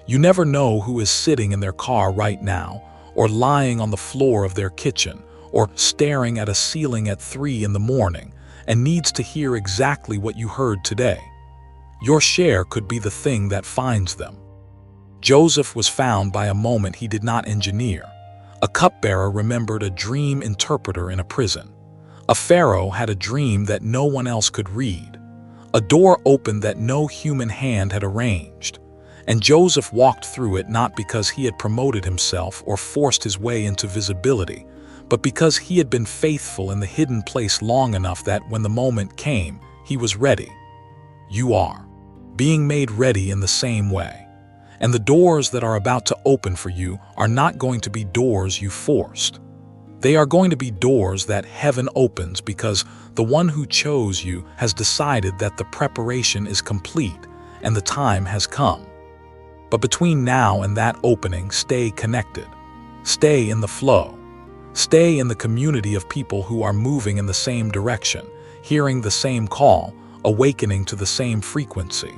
S1: You never know who is sitting in their car right now, or lying on the floor of their kitchen, or staring at a ceiling at 3 in the morning and needs to hear exactly what you heard today. Your share could be the thing that finds them. Joseph was found by a moment he did not engineer. A cupbearer remembered a dream interpreter in a prison. A pharaoh had a dream that no one else could read. A door opened that no human hand had arranged. And Joseph walked through it not because he had promoted himself or forced his way into visibility, but because he had been faithful in the hidden place long enough that when the moment came, he was ready. You are being made ready in the same way. And the doors that are about to open for you are not going to be doors you forced. They are going to be doors that heaven opens because the one who chose you has decided that the preparation is complete and the time has come. But between now and that opening, stay connected. Stay in the flow. Stay in the community of people who are moving in the same direction, hearing the same call, awakening to the same frequency.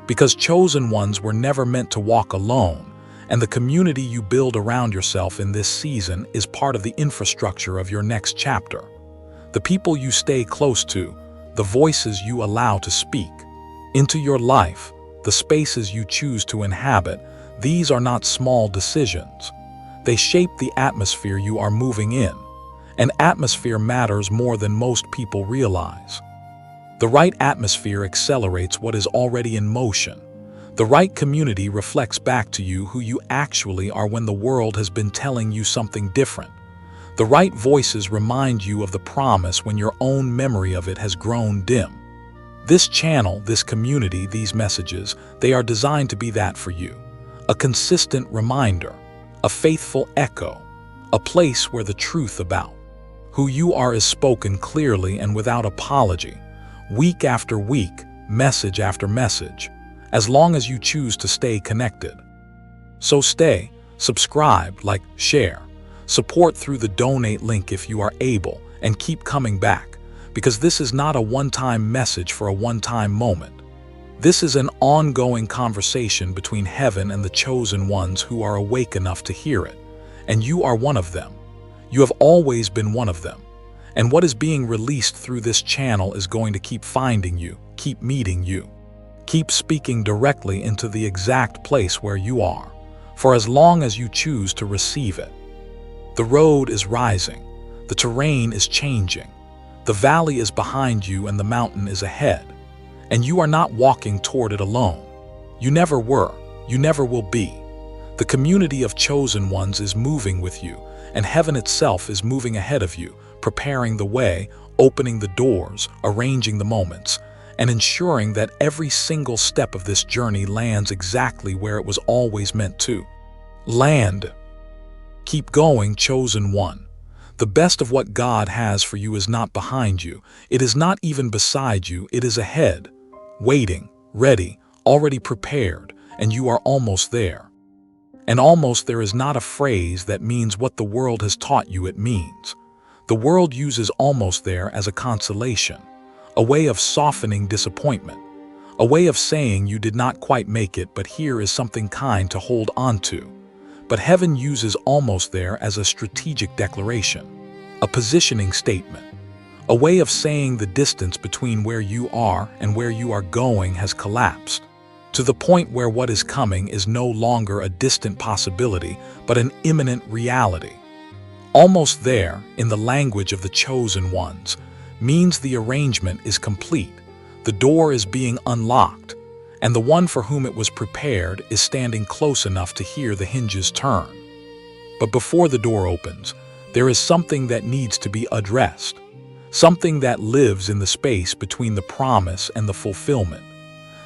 S1: Because chosen ones were never meant to walk alone, and the community you build around yourself in this season is part of the infrastructure of your next chapter. The people you stay close to, the voices you allow to speak into your life, the spaces you choose to inhabit, these are not small decisions. They shape the atmosphere you are moving in, and atmosphere matters more than most people realize. The right atmosphere accelerates what is already in motion. The right community reflects back to you who you actually are when the world has been telling you something different. The right voices remind you of the promise when your own memory of it has grown dim. This channel, this community, these messages, they are designed to be that for you. A consistent reminder, a faithful echo, a place where the truth about who you are is spoken clearly and without apology, week after week, message after message, as long as you choose to stay connected. So stay, subscribe, like, share, support through the donate link if you are able, and keep coming back, because this is not a one-time message for a one-time moment. This is an ongoing conversation between heaven and the chosen ones who are awake enough to hear it, and you are one of them. You have always been one of them. And what is being released through this channel is going to keep finding you, keep meeting you. Keep speaking directly into the exact place where you are, for as long as you choose to receive it. The road is rising, the terrain is changing, the valley is behind you and the mountain is ahead, and you are not walking toward it alone. You never were, you never will be. The community of chosen ones is moving with you, and heaven itself is moving ahead of you, preparing the way, opening the doors, arranging the moments, and ensuring that every single step of this journey lands exactly where it was always meant to land. Keep going, chosen one. The best of what God has for you is not behind you. It is not even beside you. It is ahead, waiting, ready, already prepared, and you are almost there. And almost there is not a phrase that means what the world has taught you it means. The world uses almost there as a consolation, a way of softening disappointment, A way of saying you did not quite make it, but here is something kind to hold on to. But heaven uses almost there as a strategic declaration, a positioning statement, a way of saying the distance between where you are and where you are going has collapsed, to the point where what is coming is no longer a distant possibility, but an imminent reality. Almost there, in the language of the chosen ones, means the arrangement is complete, the door is being unlocked, and the one for whom it was prepared is standing close enough to hear the hinges turn. But before the door opens, there is something that needs to be addressed, something that lives in the space between the promise and the fulfillment,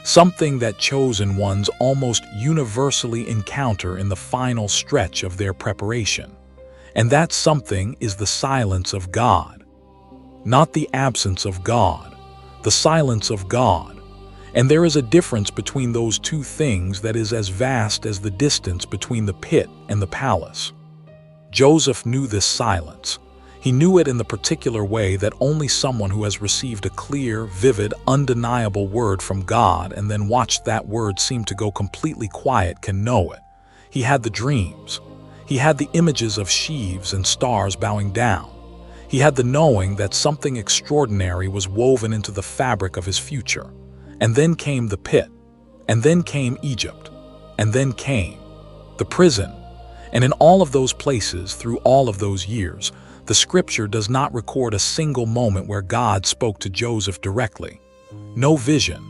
S1: something that chosen ones almost universally encounter in the final stretch of their preparation. And that something is the silence of God. Not the absence of God, the silence of God. And there is a difference between those two things that is as vast as the distance between the pit and the palace. Joseph knew this silence. He knew it in the particular way that only someone who has received a clear, vivid, undeniable word from God and then watched that word seem to go completely quiet can know it. He had the dreams. He had the images of sheaves and stars bowing down. He had the knowing that something extraordinary was woven into the fabric of his future. And then came the pit, and then came Egypt, and then came the prison. And in all of those places, through all of those years, the scripture does not record a single moment where God spoke to Joseph directly. No vision,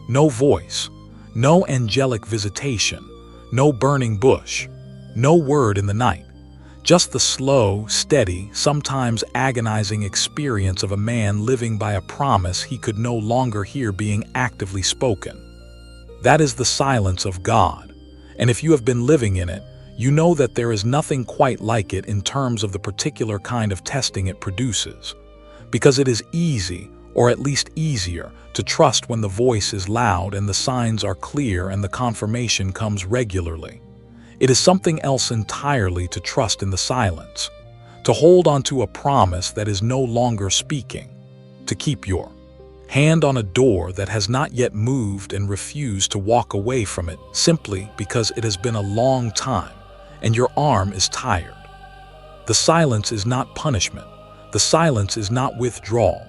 S1: no voice, no angelic visitation, no burning bush, no word in the night. Just the slow, steady, sometimes agonizing experience of a man living by a promise he could no longer hear being actively spoken. That is the silence of God. And if you have been living in it, you know that there is nothing quite like it in terms of the particular kind of testing it produces. Because it is easy, or at least easier, to trust when the voice is loud and the signs are clear and the confirmation comes regularly. It is something else entirely to trust in the silence, to hold onto a promise that is no longer speaking, to keep your hand on a door that has not yet moved and refuse to walk away from it simply because it has been a long time and your arm is tired. The silence is not punishment. The silence is not withdrawal.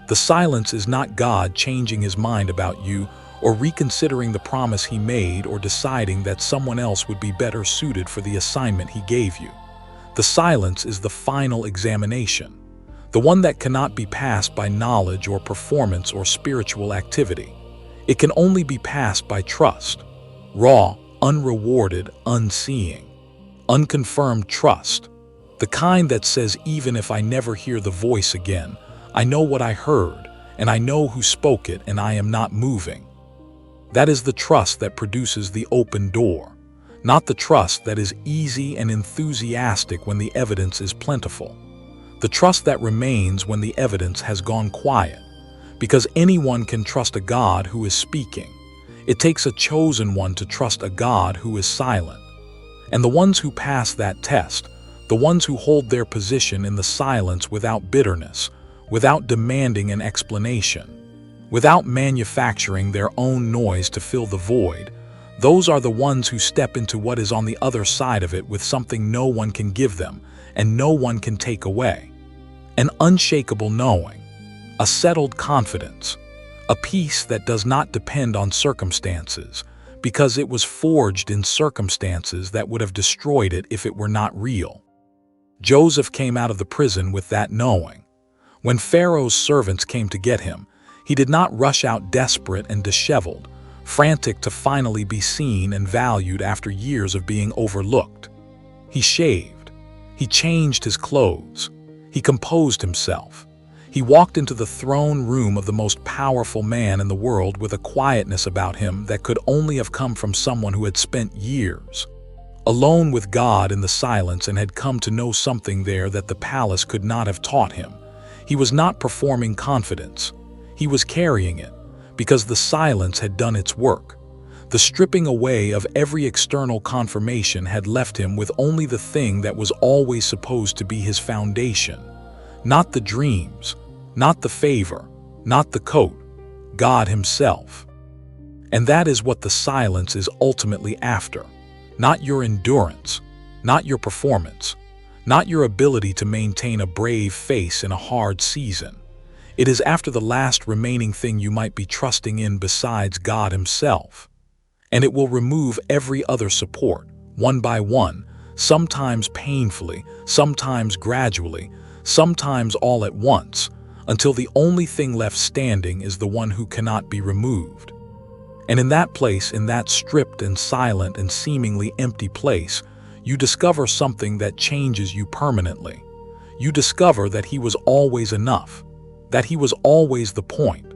S1: The silence is not God changing his mind about you or reconsidering the promise he made or deciding that someone else would be better suited for the assignment he gave you. The silence is the final examination, the one that cannot be passed by knowledge or performance or spiritual activity. It can only be passed by trust, raw, unrewarded, unseeing, unconfirmed trust, the kind that says even if I never hear the voice again, I know what I heard, and I know who spoke it, and I am not moving. That is the trust that produces the open door, not the trust that is easy and enthusiastic when the evidence is plentiful. The trust that remains when the evidence has gone quiet, because anyone can trust a God who is speaking. It takes a chosen one to trust a God who is silent. And the ones who pass that test, the ones who hold their position in the silence without bitterness, without demanding an explanation, without manufacturing their own noise to fill the void, those are the ones who step into what is on the other side of it with something no one can give them and no one can take away. An unshakable knowing, a settled confidence, a peace that does not depend on circumstances, because it was forged in circumstances that would have destroyed it if it were not real. Joseph came out of the prison with that knowing. When Pharaoh's servants came to get him, he did not rush out desperate and disheveled, frantic to finally be seen and valued after years of being overlooked. He shaved. He changed his clothes. He composed himself. He walked into the throne room of the most powerful man in the world with a quietness about him that could only have come from someone who had spent years alone with God in the silence and had come to know something there that the palace could not have taught him. He was not performing confidence. He was carrying it, because the silence had done its work. The stripping away of every external confirmation had left him with only the thing that was always supposed to be his foundation. Not the dreams, not the favor, not the coat, God himself. And that is what the silence is ultimately after. Not your endurance, not your performance, not your ability to maintain a brave face in a hard season. It is after the last remaining thing you might be trusting in besides God Himself. And it will remove every other support, one by one, sometimes painfully, sometimes gradually, sometimes all at once, until the only thing left standing is the one who cannot be removed. And in that place, in that stripped and silent and seemingly empty place, you discover something that changes you permanently. You discover that He was always enough, that He was always the point,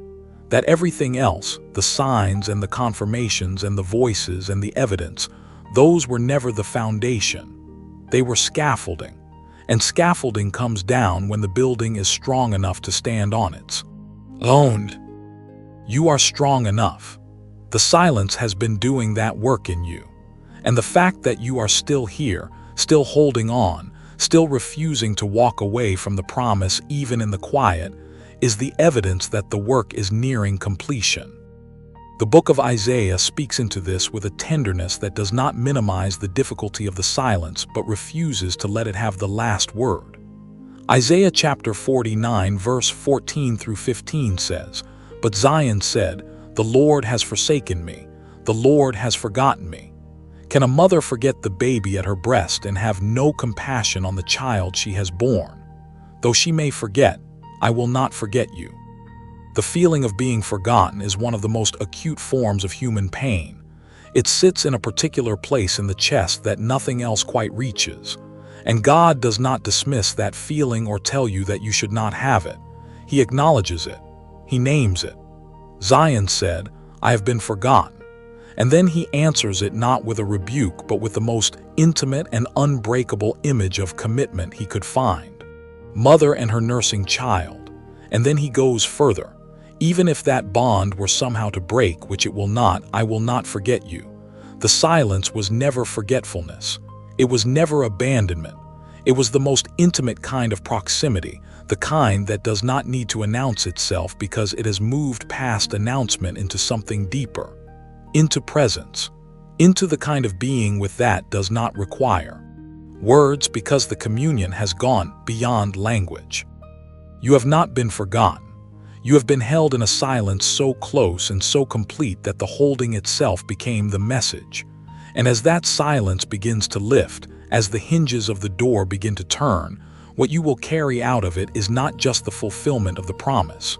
S1: that everything else, the signs and the confirmations and the voices and the evidence, those were never the foundation. They were scaffolding, and scaffolding comes down when the building is strong enough to stand on its own. You are strong enough. The silence has been doing that work in you. And the fact that you are still here, still holding on, still refusing to walk away from the promise even in the quiet, is the evidence that the work is nearing completion. The book of Isaiah speaks into this with a tenderness that does not minimize the difficulty of the silence but refuses to let it have the last word. Isaiah chapter 49 verse 14 through 15 says, "But Zion said, 'The Lord has forsaken me, the Lord has forgotten me.' Can a mother forget the baby at her breast and have no compassion on the child she has borne? Though she may forget, I will not forget you." The feeling of being forgotten is one of the most acute forms of human pain. It sits in a particular place in the chest that nothing else quite reaches. And God does not dismiss that feeling or tell you that you should not have it. He acknowledges it. He names it. Zion said, "I have been forgotten." And then He answers it not with a rebuke but with the most intimate and unbreakable image of commitment He could find. Mother and her nursing child. And then He goes further. Even if that bond were somehow to break, which it will not, I will not forget you. The silence was never forgetfulness. It was never abandonment. It was the most intimate kind of proximity, the kind that does not need to announce itself because it has moved past announcement into something deeper, into presence, into the kind of being with that does not require words because the communion has gone beyond language. You have not been forgotten. You have been held in a silence so close and so complete that the holding itself became the message. And as that silence begins to lift, as the hinges of the door begin to turn, what you will carry out of it is not just the fulfillment of the promise.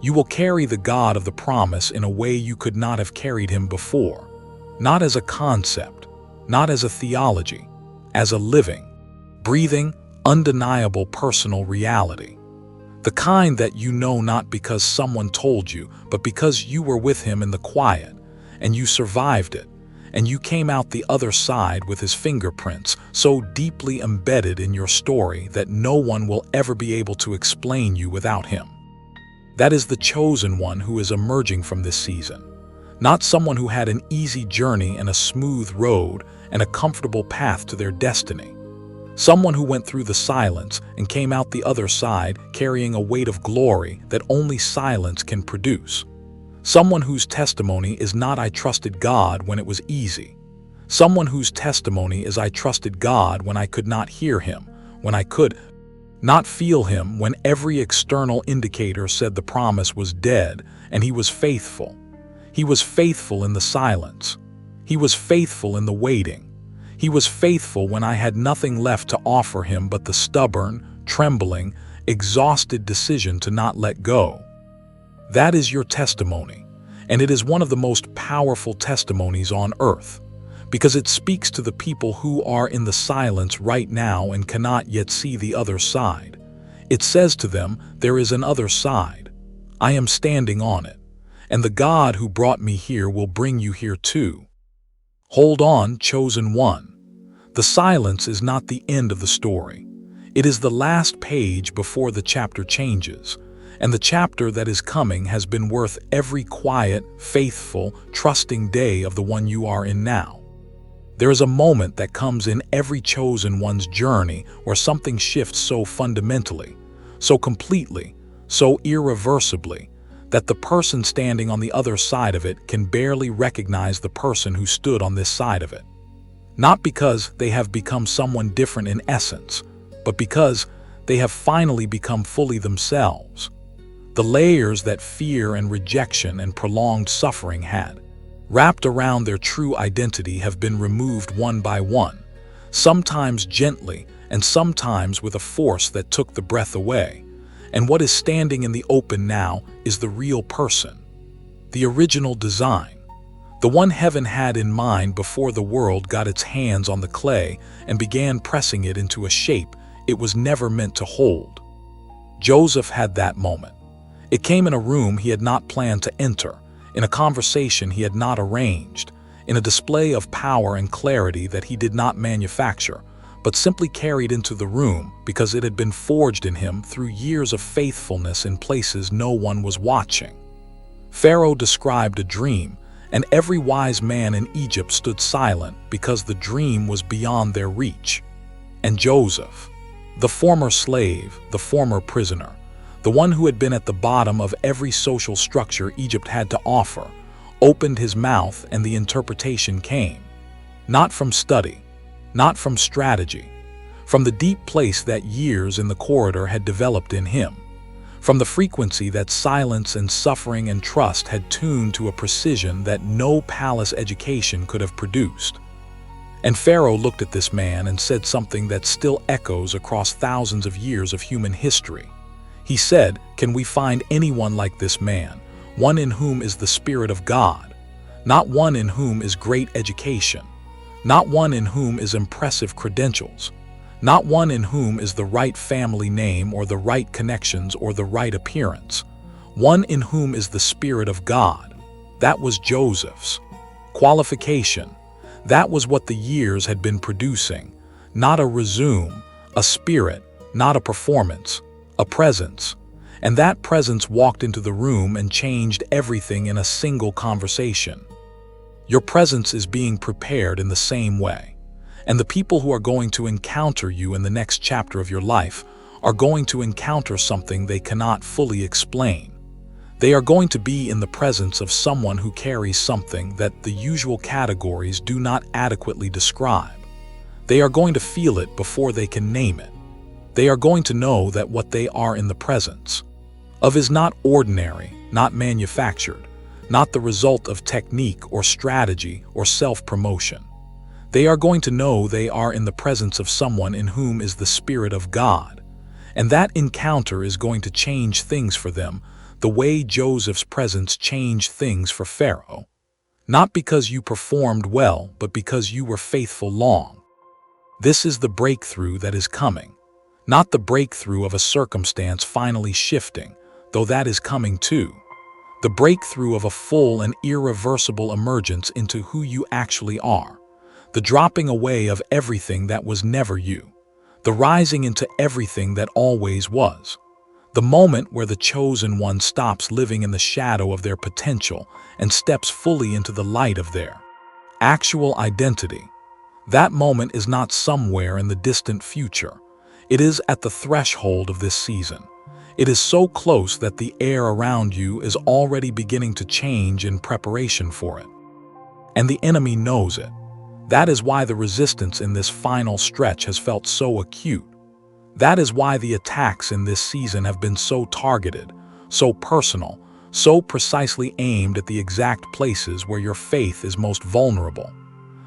S1: You will carry the God of the promise in a way you could not have carried Him before. Not as a concept, not as a theology, as a living, breathing, undeniable personal reality. The kind that you know not because someone told you, but because you were with Him in the quiet, and you survived it, and you came out the other side with His fingerprints so deeply embedded in your story that no one will ever be able to explain you without Him. That is the chosen one who is emerging from this season, not someone who had an easy journey and a smooth road and a comfortable path to their destiny. Someone who went through the silence and came out the other side carrying a weight of glory that only silence can produce. Someone whose testimony is not "I trusted God when it was easy." Someone whose testimony is "I trusted God when I could not hear Him, when I could not feel Him, when every external indicator said the promise was dead, and He was faithful. He was faithful in the silence. He was faithful in the waiting. He was faithful when I had nothing left to offer Him but the stubborn, trembling, exhausted decision to not let go. That is your testimony, and it is one of the most powerful testimonies on earth, because it speaks to the people who are in the silence right now and cannot yet see the other side. It says to them, there is an other side. I am standing on it, and the God who brought me here will bring you here too. Hold on, chosen one. The silence is not the end of the story. It is the last page before the chapter changes, and the chapter that is coming has been worth every quiet, faithful, trusting day of the one you are in now. There is a moment that comes in every chosen one's journey where something shifts so fundamentally, so completely, so irreversibly, that the person standing on the other side of it can barely recognize the person who stood on this side of it. Not because they have become someone different in essence, but because they have finally become fully themselves. The layers that fear and rejection and prolonged suffering had wrapped around their true identity have been removed one by one, sometimes gently and sometimes with a force that took the breath away. And what is standing in the open now is the real person, the original design, the one heaven had in mind before the world got its hands on the clay and began pressing it into a shape it was never meant to hold. Joseph had that moment. It came in a room he had not planned to enter, in a conversation he had not arranged, in a display of power and clarity that he did not manufacture, but simply carried into the room because it had been forged in him through years of faithfulness in places no one was watching. Pharaoh described a dream, and every wise man in Egypt stood silent because the dream was beyond their reach. And Joseph, the former slave, the former prisoner, the one who had been at the bottom of every social structure Egypt had to offer, opened his mouth and the interpretation came. Not from study, not from strategy, from the deep place that years in the corridor had developed in him, from the frequency that silence and suffering and trust had tuned to a precision that no palace education could have produced. And Pharaoh looked at this man and said something that still echoes across thousands of years of human history. He said, "Can we find anyone like this man, one in whom is the Spirit of God, not one in whom is great education, not one in whom is impressive credentials, not one in whom is the right family name or the right connections or the right appearance, one in whom is the Spirit of God?" That was Joseph's qualification. That was what the years had been producing, not a resume, a spirit, not a performance, a presence. And that presence walked into the room and changed everything in a single conversation. Your presence is being prepared in the same way. And the people who are going to encounter you in the next chapter of your life are going to encounter something they cannot fully explain. They are going to be in the presence of someone who carries something that the usual categories do not adequately describe. They are going to feel it before they can name it. They are going to know that what they are in the presence of is not ordinary, not manufactured, not the result of technique or strategy or self-promotion. They are going to know they are in the presence of someone in whom is the Spirit of God. And that encounter is going to change things for them the way Joseph's presence changed things for Pharaoh. Not because you performed well, but because you were faithful long. This is the breakthrough that is coming. Not the breakthrough of a circumstance finally shifting, though that is coming too. The breakthrough of a full and irreversible emergence into who you actually are. The dropping away of everything that was never you. The rising into everything that always was. The moment where the chosen one stops living in the shadow of their potential and steps fully into the light of their actual identity. That moment is not somewhere in the distant future. It is at the threshold of this season. It is so close that the air around you is already beginning to change in preparation for it. And the enemy knows it. That is why the resistance in this final stretch has felt so acute. That is why the attacks in this season have been so targeted, so personal, so precisely aimed at the exact places where your faith is most vulnerable.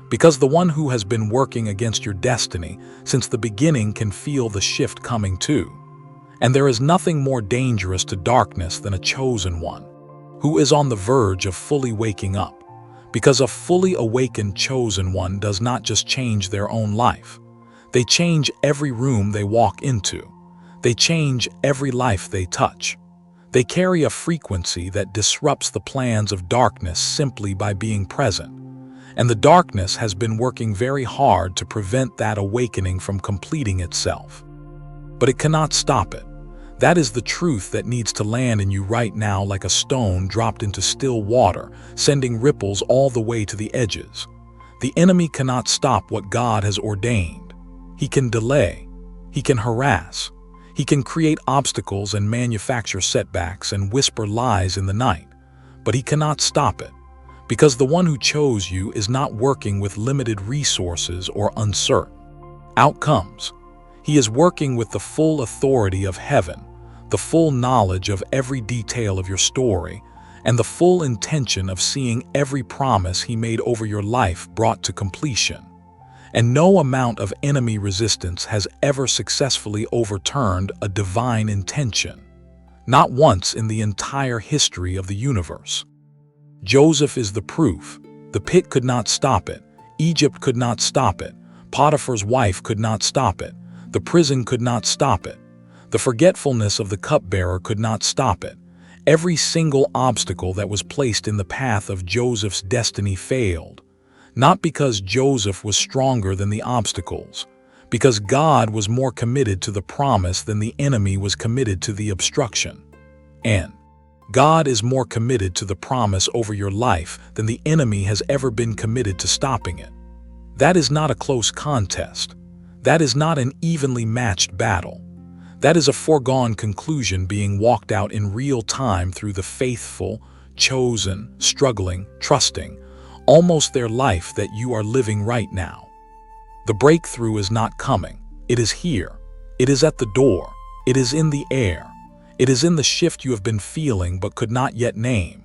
S1: Because the one who has been working against your destiny since the beginning can feel the shift coming too. And there is nothing more dangerous to darkness than a chosen one, who is on the verge of fully waking up. Because a fully awakened chosen one does not just change their own life. They change every room they walk into. They change every life they touch. They carry a frequency that disrupts the plans of darkness simply by being present. And the darkness has been working very hard to prevent that awakening from completing itself. But it cannot stop it. That is the truth that needs to land in you right now like a stone dropped into still water, sending ripples all the way to the edges. The enemy cannot stop what God has ordained. He can delay. He can harass. He can create obstacles and manufacture setbacks and whisper lies in the night, but he cannot stop it, because the one who chose you is not working with limited resources or uncertain outcomes. He is working with the full authority of heaven, the full knowledge of every detail of your story, and the full intention of seeing every promise he made over your life brought to completion. And no amount of enemy resistance has ever successfully overturned a divine intention, not once in the entire history of the universe. Joseph is the proof. The pit could not stop it. Egypt could not stop it. Potiphar's wife could not stop it. The prison could not stop it. The forgetfulness of the cupbearer could not stop it. Every single obstacle that was placed in the path of Joseph's destiny failed, not because Joseph was stronger than the obstacles, because God was more committed to the promise than the enemy was committed to the obstruction. And God is more committed to the promise over your life than the enemy has ever been committed to stopping it. That is not a close contest. That is not an evenly matched battle. That is a foregone conclusion being walked out in real time through the faithful, chosen, struggling, trusting, almost their life that you are living right now. The breakthrough is not coming. It is here. It is at the door. It is in the air. It is in the shift you have been feeling but could not yet name.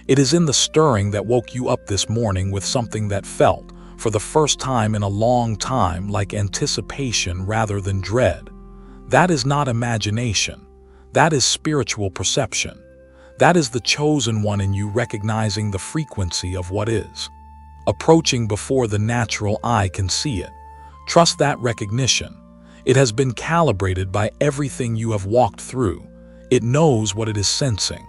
S1: It is in the stirring that woke you up this morning with something that felt, for the first time in a long time, like anticipation rather than dread. That is not imagination. That is spiritual perception. That is the chosen one in you recognizing the frequency of what is, approaching before the natural eye can see it. Trust that recognition. It has been calibrated by everything you have walked through. It knows what it is sensing.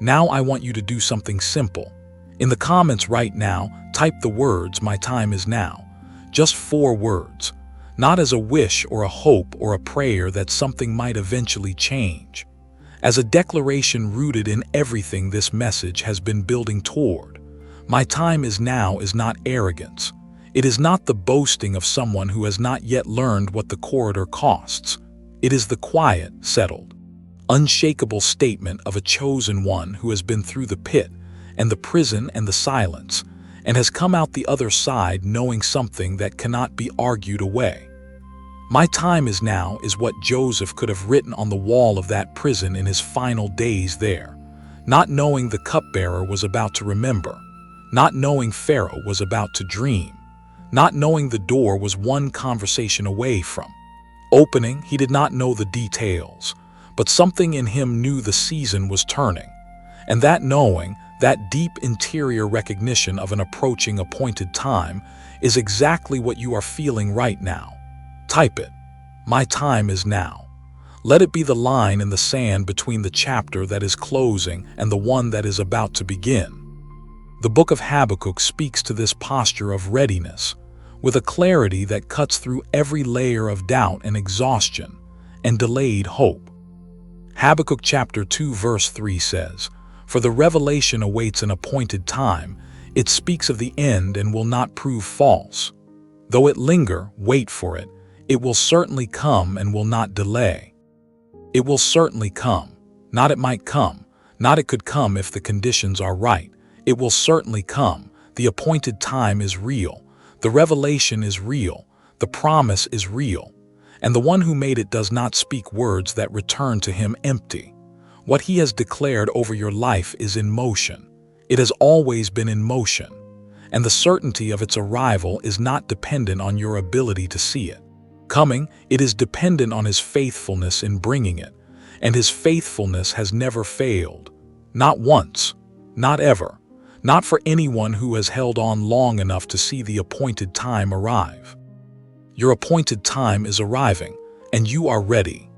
S1: Now I want you to do something simple. In the comments right now, type the words, "My time is now." Just 4 words. Not as a wish or a hope or a prayer that something might eventually change. As a declaration rooted in everything this message has been building toward. My time is now is not arrogance. It is not the boasting of someone who has not yet learned what the corridor costs. It is the quiet, settled, unshakable statement of a chosen one who has been through the pit and the prison and the silence, and has come out the other side knowing something that cannot be argued away. My time is now is what Joseph could have written on the wall of that prison in his final days there, not knowing the cupbearer was about to remember, not knowing Pharaoh was about to dream, not knowing the door was one conversation away from opening. He did not know the details, but something in him knew the season was turning, and that knowing, that deep interior recognition of an approaching appointed time, is exactly what you are feeling right now. Type it. My time is now. Let it be the line in the sand between the chapter that is closing and the one that is about to begin. The book of Habakkuk speaks to this posture of readiness, with a clarity that cuts through every layer of doubt and exhaustion and delayed hope. Habakkuk chapter 2 verse 3 says, "For the revelation awaits an appointed time. It speaks of the end and will not prove false. Though it linger, wait for it. It will certainly come and will not delay." It will certainly come. Not it might come. Not it could come if the conditions are right. It will certainly come. The appointed time is real. The revelation is real. The promise is real. And the one who made it does not speak words that return to him empty. What he has declared over your life is in motion. It has always been in motion. And the certainty of its arrival is not dependent on your ability to see it coming. It is dependent on his faithfulness in bringing it. And his faithfulness has never failed. Not once. Not ever. Not for anyone who has held on long enough to see the appointed time arrive. Your appointed time is arriving, and you are ready.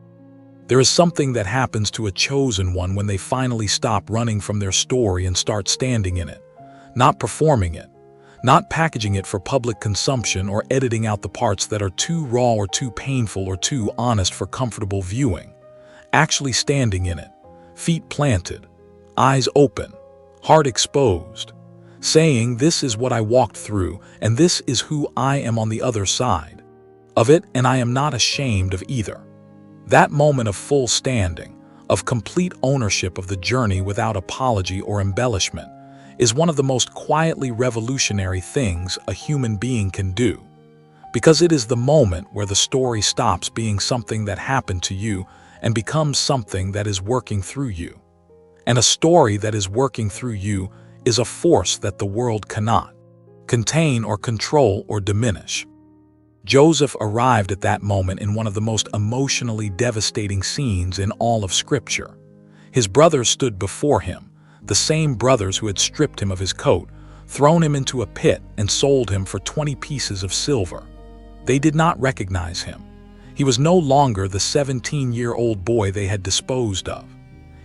S1: There is something that happens to a chosen one when they finally stop running from their story and start standing in it, not performing it, not packaging it for public consumption or editing out the parts that are too raw or too painful or too honest for comfortable viewing. Actually standing in it, feet planted, eyes open, heart exposed, saying, "This is what I walked through, and this is who I am on the other side of it, and I am not ashamed of either." That moment of full standing, of complete ownership of the journey without apology or embellishment, is one of the most quietly revolutionary things a human being can do. Because it is the moment where the story stops being something that happened to you and becomes something that is working through you. And a story that is working through you is a force that the world cannot contain or control or diminish. Joseph arrived at that moment in one of the most emotionally devastating scenes in all of Scripture. His brothers stood before him, the same brothers who had stripped him of his coat, thrown him into a pit, and sold him for 20 pieces of silver. They did not recognize him. He was no longer the 17-year-old boy they had disposed of.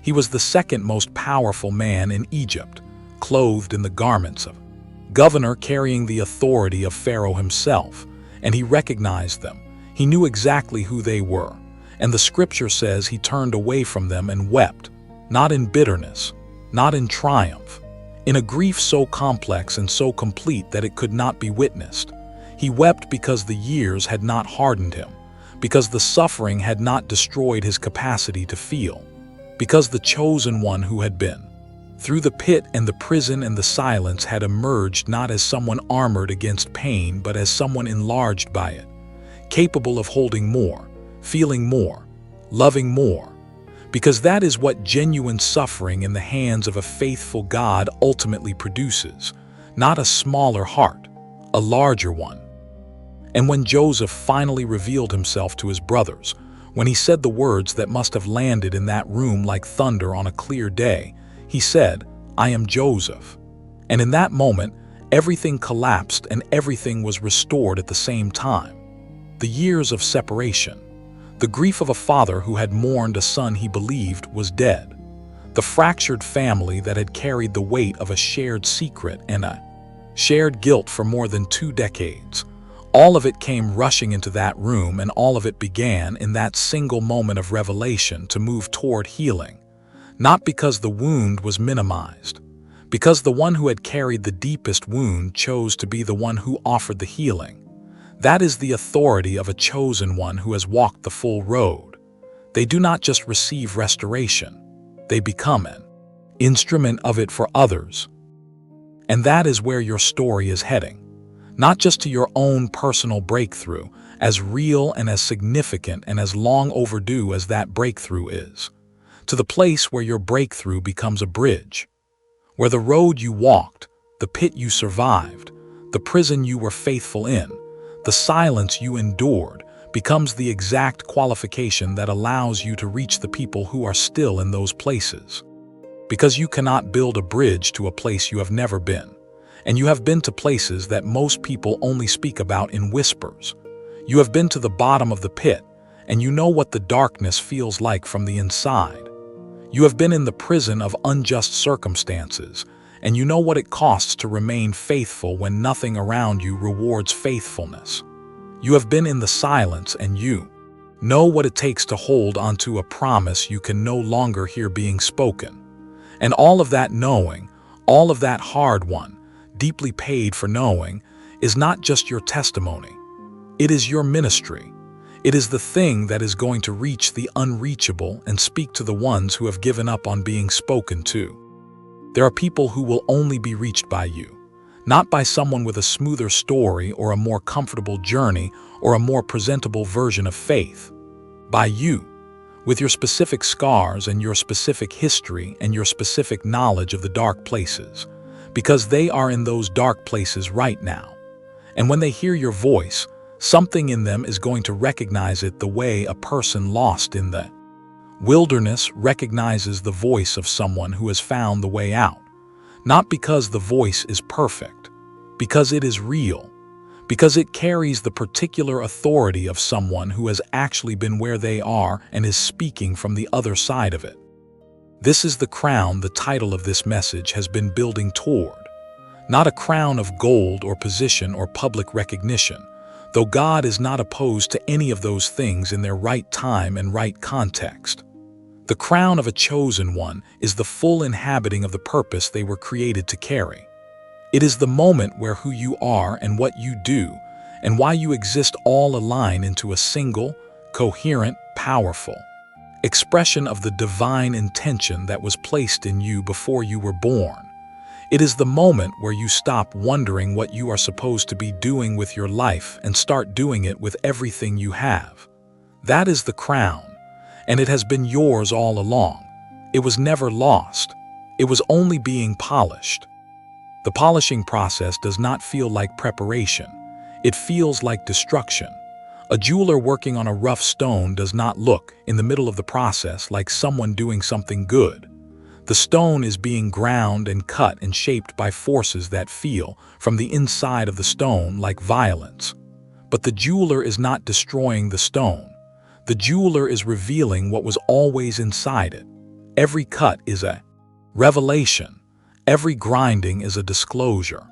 S1: He was the second most powerful man in Egypt, clothed in the garments of a governor, carrying the authority of Pharaoh himself, and he recognized them. He knew exactly who they were, and the scripture says he turned away from them and wept, not in bitterness, not in triumph, in a grief so complex and so complete that it could not be witnessed. He wept because the years had not hardened him, because the suffering had not destroyed his capacity to feel, because the chosen one who had been through the pit and the prison and the silence had emerged not as someone armored against pain, but as someone enlarged by it, capable of holding more, feeling more, loving more, because that is what genuine suffering in the hands of a faithful God ultimately produces, not a smaller heart, a larger one. And when Joseph finally revealed himself to his brothers, when he said the words that must have landed in that room like thunder on a clear day, he said, "I am Joseph." And in that moment, everything collapsed and everything was restored at the same time. The years of separation, the grief of a father who had mourned a son he believed was dead, the fractured family that had carried the weight of a shared secret and a shared guilt for more than 2 decades, all of it came rushing into that room, and all of it began in that single moment of revelation to move toward healing. Not because the wound was minimized, because the one who had carried the deepest wound chose to be the one who offered the healing. That is the authority of a chosen one who has walked the full road. They do not just receive restoration, they become an instrument of it for others. And that is where your story is heading. Not just to your own personal breakthrough, as real and as significant and as long overdue as that breakthrough is, to the place where your breakthrough becomes a bridge, where the road you walked, the pit you survived, the prison you were faithful in, the silence you endured, becomes the exact qualification that allows you to reach the people who are still in those places. Because you cannot build a bridge to a place you have never been, and you have been to places that most people only speak about in whispers. You have been to the bottom of the pit, and you know what the darkness feels like from the inside. You have been in the prison of unjust circumstances, and you know what it costs to remain faithful when nothing around you rewards faithfulness. You have been in the silence, and you know what it takes to hold onto a promise you can no longer hear being spoken. And all of that knowing, all of that hard won, deeply paid for knowing, is not just your testimony. It is your ministry. It is the thing that is going to reach the unreachable and speak to the ones who have given up on being spoken to. There are people who will only be reached by you, not by someone with a smoother story or a more comfortable journey or a more presentable version of faith. By you, with your specific scars and your specific history and your specific knowledge of the dark places, because they are in those dark places right now. And when they hear your voice, something in them is going to recognize it the way a person lost in the wilderness recognizes the voice of someone who has found the way out. Not because the voice is perfect, because it is real, because it carries the particular authority of someone who has actually been where they are and is speaking from the other side of it. This is the crown the title of this message has been building toward. Not a crown of gold or position or public recognition, though God is not opposed to any of those things in their right time and right context. The crown of a chosen one is the full inhabiting of the purpose they were created to carry. It is the moment where who you are and what you do and why you exist all align into a single, coherent, powerful expression of the divine intention that was placed in you before you were born. It is the moment where you stop wondering what you are supposed to be doing with your life and start doing it with everything you have. That is the crown, and it has been yours all along. It was never lost. It was only being polished. The polishing process does not feel like preparation. It feels like destruction. A jeweler working on a rough stone does not look, in the middle of the process, like someone doing something good. The stone is being ground and cut and shaped by forces that feel, from the inside of the stone, like violence. But the jeweler is not destroying the stone. The jeweler is revealing what was always inside it. Every cut is a revelation. Every grinding is a disclosure.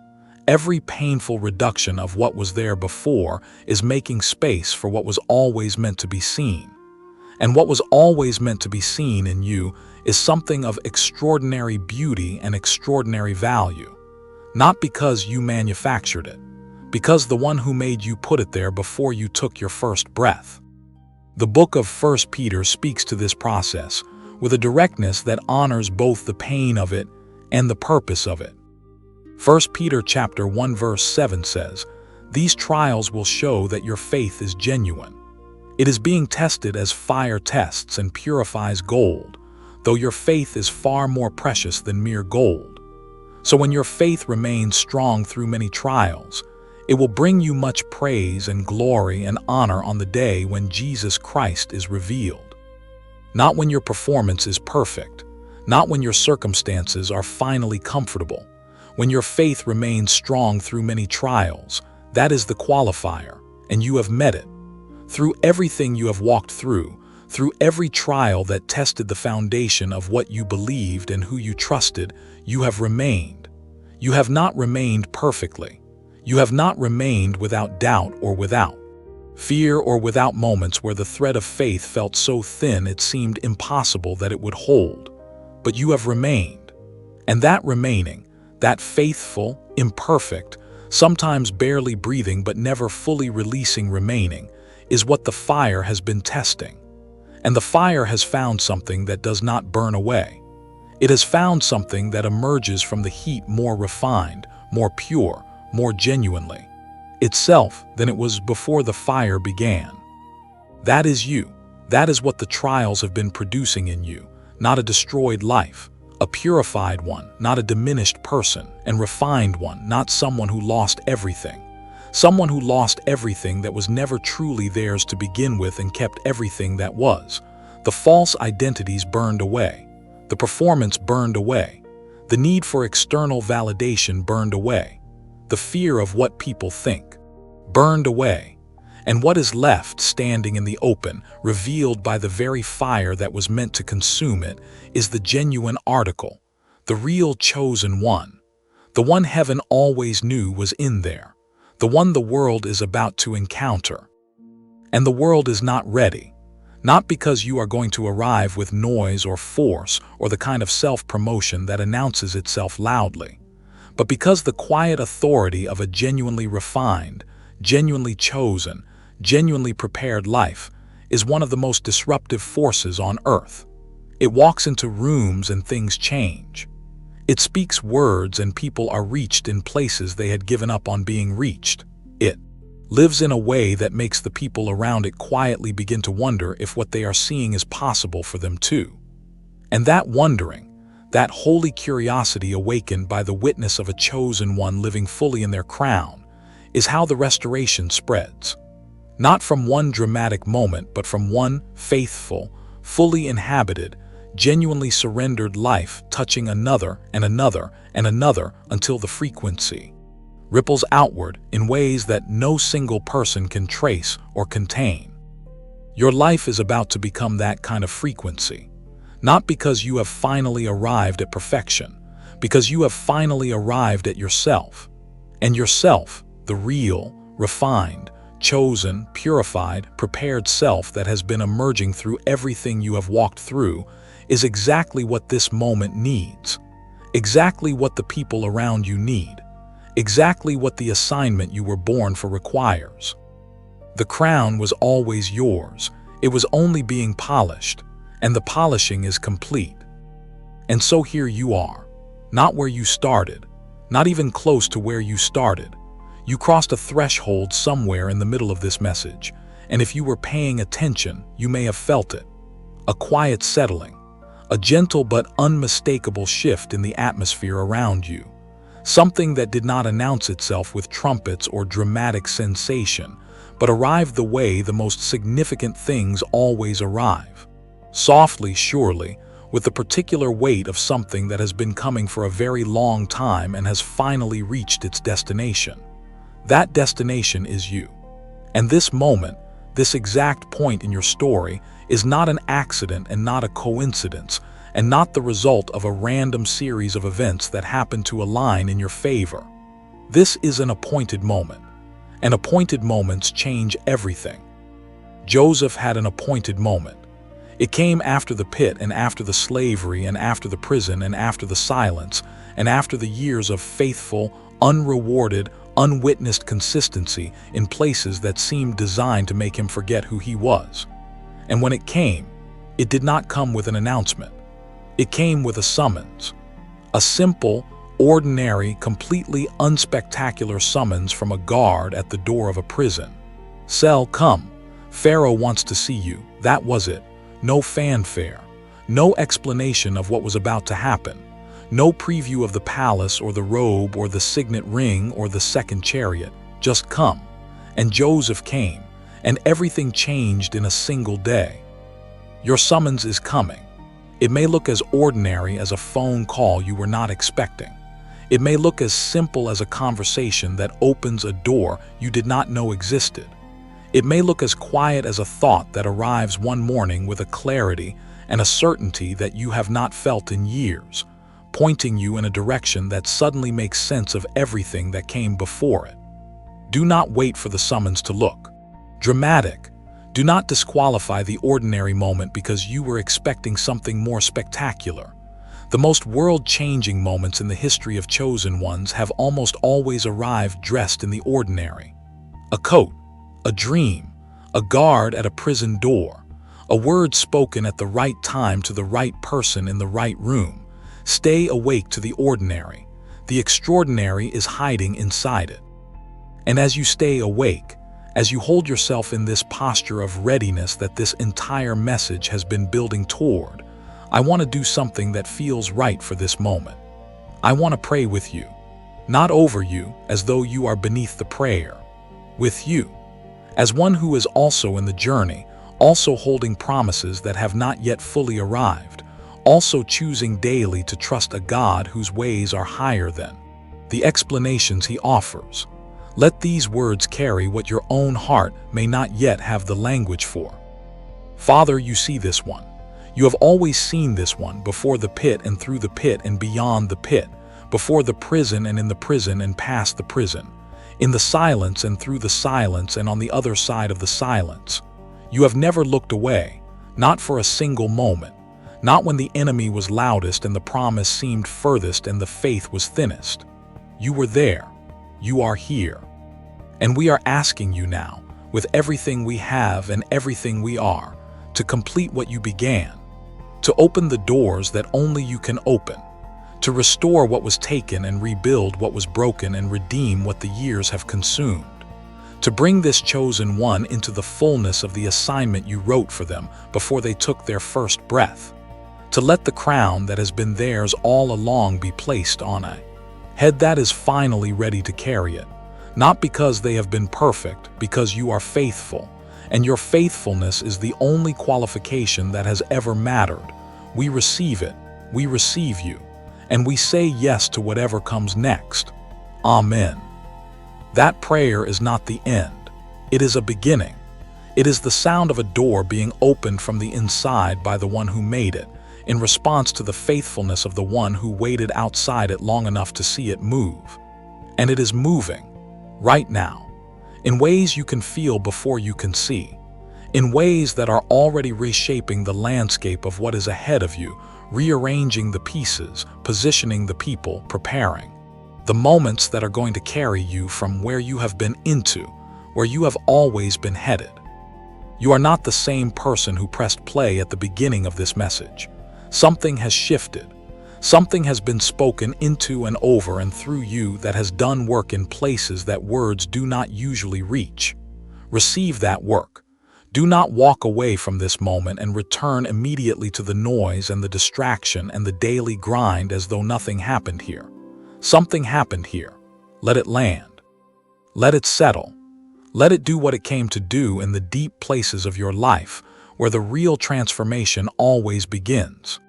S1: Every painful reduction of what was there before is making space for what was always meant to be seen. And what was always meant to be seen in you is something of extraordinary beauty and extraordinary value. Not because you manufactured it, because the one who made you put it there before you took your first breath. The book of 1 Peter speaks to this process with a directness that honors both the pain of it and the purpose of it. 1 Peter chapter 1 verse 7 says, "These trials will show that your faith is genuine. It is being tested as fire tests and purifies gold, though your faith is far more precious than mere gold. So when your faith remains strong through many trials, it will bring you much praise and glory and honor on the day when Jesus Christ is revealed. Not when your performance is perfect, not when your circumstances are finally comfortable. When your faith remains strong through many trials, that is the qualifier, and you have met it. Through everything you have walked through every trial that tested the foundation of what you believed and who you trusted, you have remained. You have not remained perfectly. You have not remained without doubt or without fear or without moments where the thread of faith felt so thin it seemed impossible that it would hold. But you have remained. And that remaining, that faithful, imperfect, sometimes barely breathing but never fully releasing remaining, is what the fire has been testing. And the fire has found something that does not burn away. It has found something that emerges from the heat more refined, more pure, more genuinely itself than it was before the fire began. That is you. That is what the trials have been producing in you, not a destroyed life, a purified one, not a diminished person, and refined one, not someone who lost everything. Someone who lost everything that was never truly theirs to begin with and kept everything that was. The false identities burned away. The performance burned away. The need for external validation burned away. The fear of what people think burned away. And what is left standing in the open, revealed by the very fire that was meant to consume it, is the genuine article, the real chosen one, the one heaven always knew was in there, the one the world is about to encounter. And the world is not ready, not because you are going to arrive with noise or force or the kind of self-promotion that announces itself loudly, but because the quiet authority of a genuinely refined, genuinely chosen, genuinely prepared life is one of the most disruptive forces on earth. It walks into rooms and things change. It speaks words and people are reached in places they had given up on being reached. It lives in a way that makes the people around it quietly begin to wonder if what they are seeing is possible for them too. And that wondering, that holy curiosity awakened by the witness of a chosen one living fully in their crown, is how the restoration spreads. Not from one dramatic moment, but from one faithful, fully inhabited, genuinely surrendered life touching another and another and another until the frequency ripples outward in ways that no single person can trace or contain. Your life is about to become that kind of frequency, not because you have finally arrived at perfection, because you have finally arrived at yourself. And yourself, the real, refined, chosen, purified, prepared self that has been emerging through everything you have walked through, is exactly what this moment needs, exactly what the people around you need, exactly what the assignment you were born for requires. The crown was always yours. It was only being polished, and the polishing is complete. And so here you are, not where you started, not even close to where you started. You crossed a threshold somewhere in the middle of this message, and if you were paying attention, you may have felt it. A quiet settling, a gentle but unmistakable shift in the atmosphere around you. Something that did not announce itself with trumpets or dramatic sensation, but arrived the way the most significant things always arrive. Softly, surely, with the particular weight of something that has been coming for a very long time and has finally reached its destination. That destination is you. And this moment, this exact point in your story, is not an accident and not a coincidence, and not the result of a random series of events that happen to align in your favor. This is an appointed moment, and appointed moments change everything. Joseph had an appointed moment. It came after the pit and after the slavery and after the prison and after the silence and after the years of faithful, unrewarded, unwitnessed consistency in places that seemed designed to make him forget who he was. And when it came, it did not come with an announcement. It came with a summons. A simple, ordinary, completely unspectacular summons from a guard at the door of a prison. "Sel, come. Pharaoh wants to see you." That was it. No fanfare. No explanation of what was about to happen. No preview of the palace or the robe or the signet ring or the second chariot. Just come. And Joseph came, and everything changed in a single day. Your summons is coming. It may look as ordinary as a phone call you were not expecting. It may look as simple as a conversation that opens a door you did not know existed. It may look as quiet as a thought that arrives one morning with a clarity and a certainty that you have not felt in years, pointing you in a direction that suddenly makes sense of everything that came before it. Do not wait for the summons to look dramatic. Do not disqualify the ordinary moment because you were expecting something more spectacular. The most world-changing moments in the history of chosen ones have almost always arrived dressed in the ordinary. A coat, a dream, a guard at a prison door, a word spoken at the right time to the right person in the right room. Stay awake to the ordinary. The extraordinary is hiding inside it. And as you stay awake, as you hold yourself in this posture of readiness that this entire message has been building toward, I want to do something that feels right for this moment. I want to pray with you, not over you as though you are beneath the prayer, with you, as one who is also in the journey, also holding promises that have not yet fully arrived, also choosing daily to trust a God whose ways are higher than the explanations he offers. Let these words carry what your own heart may not yet have the language for. Father, you see this one. You have always seen this one before the pit and through the pit and beyond the pit, before the prison and in the prison and past the prison, in the silence and through the silence and on the other side of the silence. You have never looked away, not for a single moment, not when the enemy was loudest and the promise seemed furthest and the faith was thinnest. You were there. You are here. And we are asking you now, with everything we have and everything we are, to complete what you began, to open the doors that only you can open, to restore what was taken and rebuild what was broken and redeem what the years have consumed, to bring this chosen one into the fullness of the assignment you wrote for them before they took their first breath, to let the crown that has been theirs all along be placed on a head that is finally ready to carry it, not because they have been perfect, because you are faithful, and your faithfulness is the only qualification that has ever mattered. We receive it, we receive you, and we say yes to whatever comes next. Amen. That prayer is not the end. It is a beginning. It is the sound of a door being opened from the inside by the one who made it, in response to the faithfulness of the one who waited outside it long enough to see it move. And it is moving, right now, in ways you can feel before you can see, in ways that are already reshaping the landscape of what is ahead of you, rearranging the pieces, positioning the people, preparing the moments that are going to carry you from where you have been into where you have always been headed. You are not the same person who pressed play at the beginning of this message. Something has shifted. Something has been spoken into and over and through you that has done work in places that words do not usually reach. Receive that work. Do not walk away from this moment and return immediately to the noise and the distraction and the daily grind as though nothing happened here. Something happened here. Let it land. Let it settle. Let it do what it came to do in the deep places of your life, where the real transformation always begins.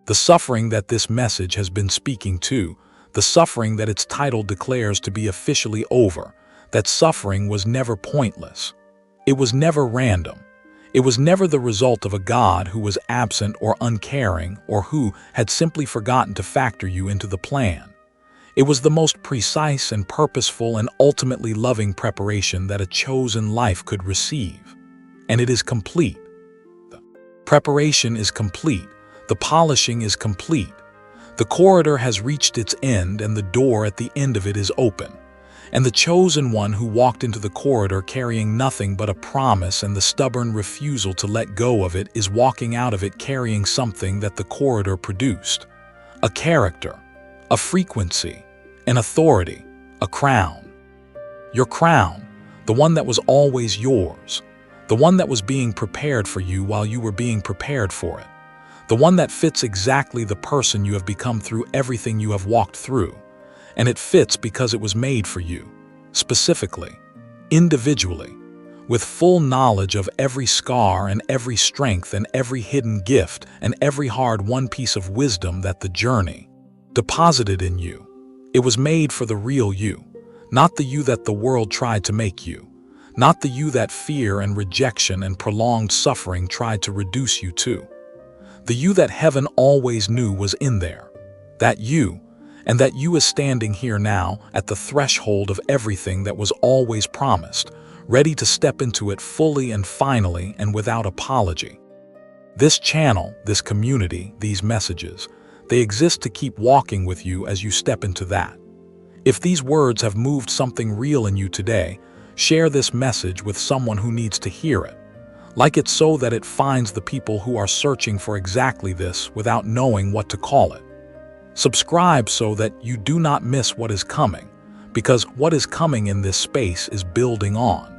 S1: The suffering that this message has been speaking to, the suffering that its title declares to be officially over, that suffering was never pointless. It was never random. It was never the result of a God who was absent or uncaring or who had simply forgotten to factor you into the plan. It was the most precise and purposeful and ultimately loving preparation that a chosen life could receive. And it is complete. The preparation is complete. The polishing is complete. The corridor has reached its end and the door at the end of it is open. And the chosen one who walked into the corridor carrying nothing but a promise and the stubborn refusal to let go of it is walking out of it carrying something that the corridor produced. A character, a frequency, an authority, a crown. Your crown, the one that was always yours, the one that was being prepared for you while you were being prepared for it, the one that fits exactly the person you have become through everything you have walked through. And it fits because it was made for you, specifically, individually, with full knowledge of every scar and every strength and every hidden gift and every hard-won piece of wisdom that the journey deposited in you. It was made for the real you, not the you that the world tried to make you, not the you that fear and rejection and prolonged suffering tried to reduce you to. The you that heaven always knew was in there, that you, and that you is standing here now at the threshold of everything that was always promised, ready to step into it fully and finally and without apology. This channel, this community, these messages, they exist to keep walking with you as you step into that. If these words have moved something real in you today, share this message with someone who needs to hear it. Like it so that it finds the people who are searching for exactly this without knowing what to call it. Subscribe so that you do not miss what is coming, because what is coming in this space is building on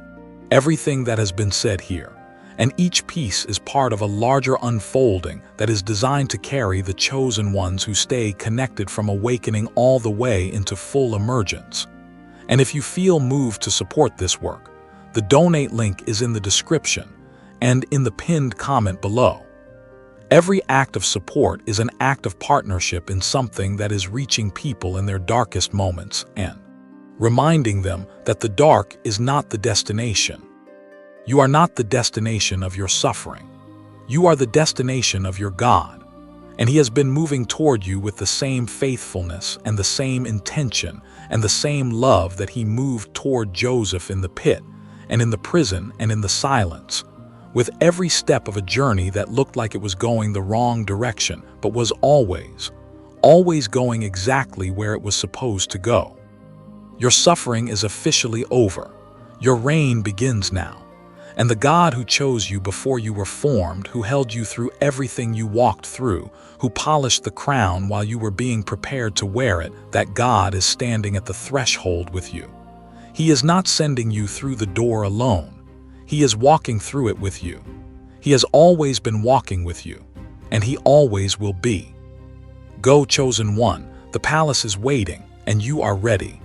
S1: everything that has been said here, and each piece is part of a larger unfolding that is designed to carry the chosen ones who stay connected from awakening all the way into full emergence. And if you feel moved to support this work, the donate link is in the description and in the pinned comment below. Every act of support is an act of partnership in something that is reaching people in their darkest moments and reminding them that the dark is not the destination. You are not the destination of your suffering. You are the destination of your God, and He has been moving toward you with the same faithfulness and the same intention and the same love that He moved toward Joseph in the pit and in the prison and in the silence, with every step of a journey that looked like it was going the wrong direction, but was always going exactly where it was supposed to go. Your suffering is officially over. Your reign begins now. And the God who chose you before you were formed, who held you through everything you walked through, who polished the crown while you were being prepared to wear it, that God is standing at the threshold with you. He is not sending you through the door alone. He is walking through it with you. He has always been walking with you, and He always will be. Go, chosen one, the palace is waiting, and you are ready.